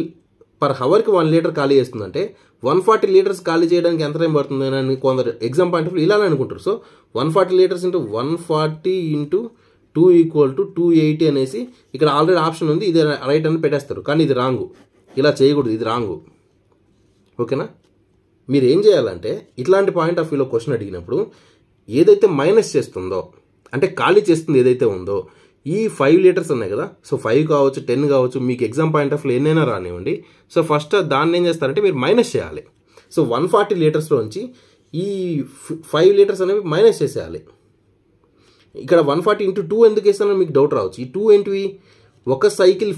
పర్ అవర్కి 1 లీటర్ ఖాళీ చేస్తుందంటే 140 లీటర్స్ ఖాళీ చేయడానికి ఎంత టైం పడుతుంది అని కొందరు ఎగ్జామ్ పాయింట్ ఆఫ్ ఇలానే అనుకుంటారు. సో 140 లీటర్స్ ఇంటూ 140 ఇంటూ 2 = 280 అనేసి ఇక్కడ ఆల్రెడీ ఆప్షన్ ఉంది, ఇది రైట్ అని పెట్టేస్తారు. కానీ ఇది రాంగు, ఇలా చేయకూడదు, ఇది రాంగు. ఓకేనా? మీరు ఏం చేయాలంటే ఇట్లాంటి పాయింట్ ఆఫ్ వ్యూలో క్వశ్చన్ అడిగినప్పుడు ఏదైతే మైనస్ చేస్తుందో, అంటే ఖాళీ చేస్తుంది ఏదైతే ఉందో, ఈ 5 లీటర్స్ ఉన్నాయి కదా, సో 5 కావచ్చు 10 కావచ్చు, మీకు ఎగ్జామ్ పాయింట్ ఆఫ్ వ్యూ ఎన్నైనా రానివ్వండి. సో ఫస్ట్ దాన్ని ఏం చేస్తారంటే మీరు మైనస్ చేయాలి. సో 140 లీటర్స్లోంచి ఈ 5 లీటర్స్ అనేవి మైనస్ చేసేయాలి. ఇక్కడ 140 ఇంటూ 2 ఎందుకు వేస్తానో మీకు డౌట్ రావచ్చు. ఈ 2 ఏంటివి? ఒక సైకిల్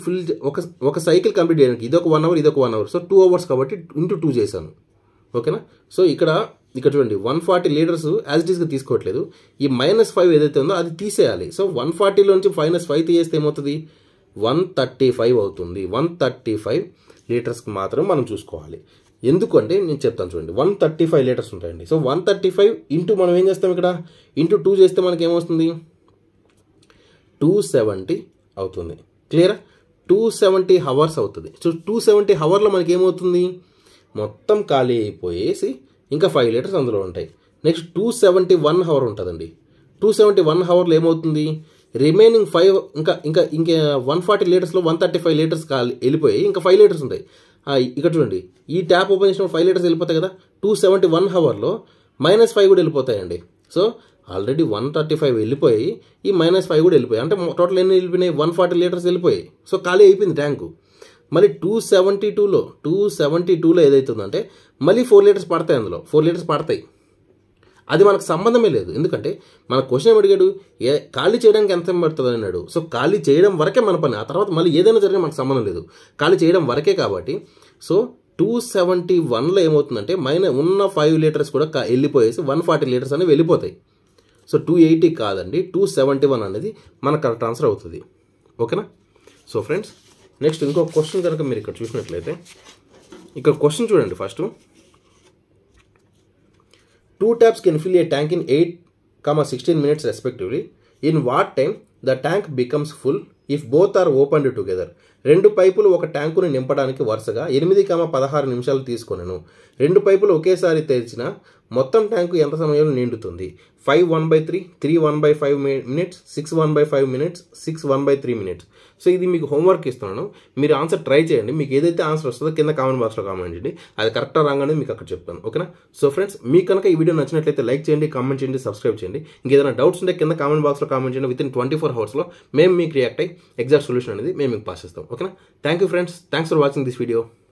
ఒక సైకిల్ కంప్లీట్ చేయడానికి ఇది ఒక 1 అవర్, ఇది ఒక 1 అవర్, సో 2 అవర్స్ కాబట్టి ఇంటూ 2 చేశాను. ఓకేనా? సో ఇక్కడ చూడండి 140 లీటర్స్ యాజ్ ఇట్ ఈస్గా తీసుకోవట్లేదు. ఈ -5 ఏదైతే ఉందో అది తీసేయాలి. సో 140లోంచి -5 తీసేస్తే ఏమవుతుంది? 135 అవుతుంది. 135 లీటర్స్కి మాత్రం మనం చూసుకోవాలి. ఎందుకంటే నేను చెప్తాను చూడండి, 135 లీటర్స్ ఉంటాయండి. సో 135 ఇంటూ మనం ఏం చేస్తాం ఇక్కడ ఇంటూ 2 చేస్తే మనకి ఏమొస్తుంది? 270 అవుతుంది. క్లియరా? 270 అవర్స్ అవుతుంది. సో 270 అవర్లో మనకి ఏమవుతుంది? మొత్తం ఖాళీ అయిపోయేసి ఇంకా 5 లీటర్స్ అందులో ఉంటాయి. నెక్స్ట్ 271 అవర్ ఉంటుందండి. 271 అవర్లో ఏమవుతుంది? రిమైనింగ్ 5 ఇంకా 140 లీటర్స్లో 135 లీటర్స్ వెళ్ళిపోయి ఇంకా 5 లీటర్స్ ఉంటాయి. ఇక్కడ చూడండి, ఈ ట్యాప్ ఓపెన్ చేసిన 5 లీటర్స్ వెళ్ళిపోతాయి కదా. 271 అవర్లో -5 కూడా వెళ్ళిపోతాయండి. సో ఆల్రెడీ 135 వెళ్ళిపోయి ఈ -5 కూడా వెళ్ళిపోయాయి. అంటే టోటల్ ఎన్ని వెళ్ళిపోయినాయి? 140 లీటర్స్ వెళ్ళిపోయాయి. సో ఖాళీ అయిపోయింది ట్యాంకు. మళ్ళీ 272లో ఏదైతే ఉందంటే మళ్ళీ 4 లీటర్స్ పడతాయి, అందులో 4 లీటర్స్ పడతాయి. అది మనకు సంబంధమే లేదు. ఎందుకంటే మన క్వశ్చన్ ఏమి అడిగాడు? ఖాళీ చేయడానికి ఎంత పడుతుంది అన్నాడు. సో ఖాళీ చేయడం వరకే మన పని, ఆ తర్వాత మళ్ళీ ఏదైనా జరిగినా మనకు సంబంధం లేదు. ఖాళీ చేయడం వరకే కాబట్టి సో 271లో ఏమవుతుందంటే ఉన్న 5 లీటర్స్ కూడా వెళ్ళిపోయేసి 140 లీటర్స్ అనేవి వెళ్ళిపోతాయి. సో 280 కాదండి, 271 అనేది మన కరెక్ట్ ఆన్సర్ అవుతుంది. ఓకేనా? సో ఫ్రెండ్స్, నెక్స్ట్ ఇంకో క్వశ్చన్ కనుక మీరు ఇక్కడ చూసినట్లయితే, ఇక్కడ క్వశ్చన్ చూడండి. First 2 taps can fill a tank in 8-16 minutes respectively. In what time the tank becomes full if both are opened together? 2 పైపులు ఒక ట్యాంకును నింపడానికి వరుసగా 8-16 నిమిషాలు తీసుకొనెను. 2 పైపులు ఒకేసారి తెరిచిన మొత్తం ట్యాంకు ఎంత సమయంలో నిండుతుంది? 5 1/3, 3 1/5 minutes, 6 1/5 minutes, 6 1/3 minutes. సో ఇది మీకు హోంవర్క్ ఇస్తున్నాను, మీరు ఆన్సర్ ట్రై చేయండి. మీకు ఏదైతే ఆన్సర్ వస్తుందో కింద కామెంట్ బాక్స్లో కామెంట్ చేయండి. అది కరెక్టా రాంగ్ అనేది మీకు అక్కడ చెప్తాను. ఓకేనా? సో ఫ్రెండ్స్, మీకు కనుక ఈ వీడియో నచ్చినట్లయితే లైక్ చేయండి, కామెంట్ చేయండి, సబ్స్క్రైబ్ చేయండి. ఇంకేదైనా డౌట్స్ ఉంటే కింద కామెంట్ బాక్స్లో కామెంట్ చేయండి. వితిన్ 24 అవర్స్లో మేము మీకు రియాక్ట్ అయ్యి ఎగ్జాక్ట్ సొల్యూషన్ అనేది మేము మీకు పాస్ చేస్తాం. ఓకేనా? Thank you friends, thanks for watching this video.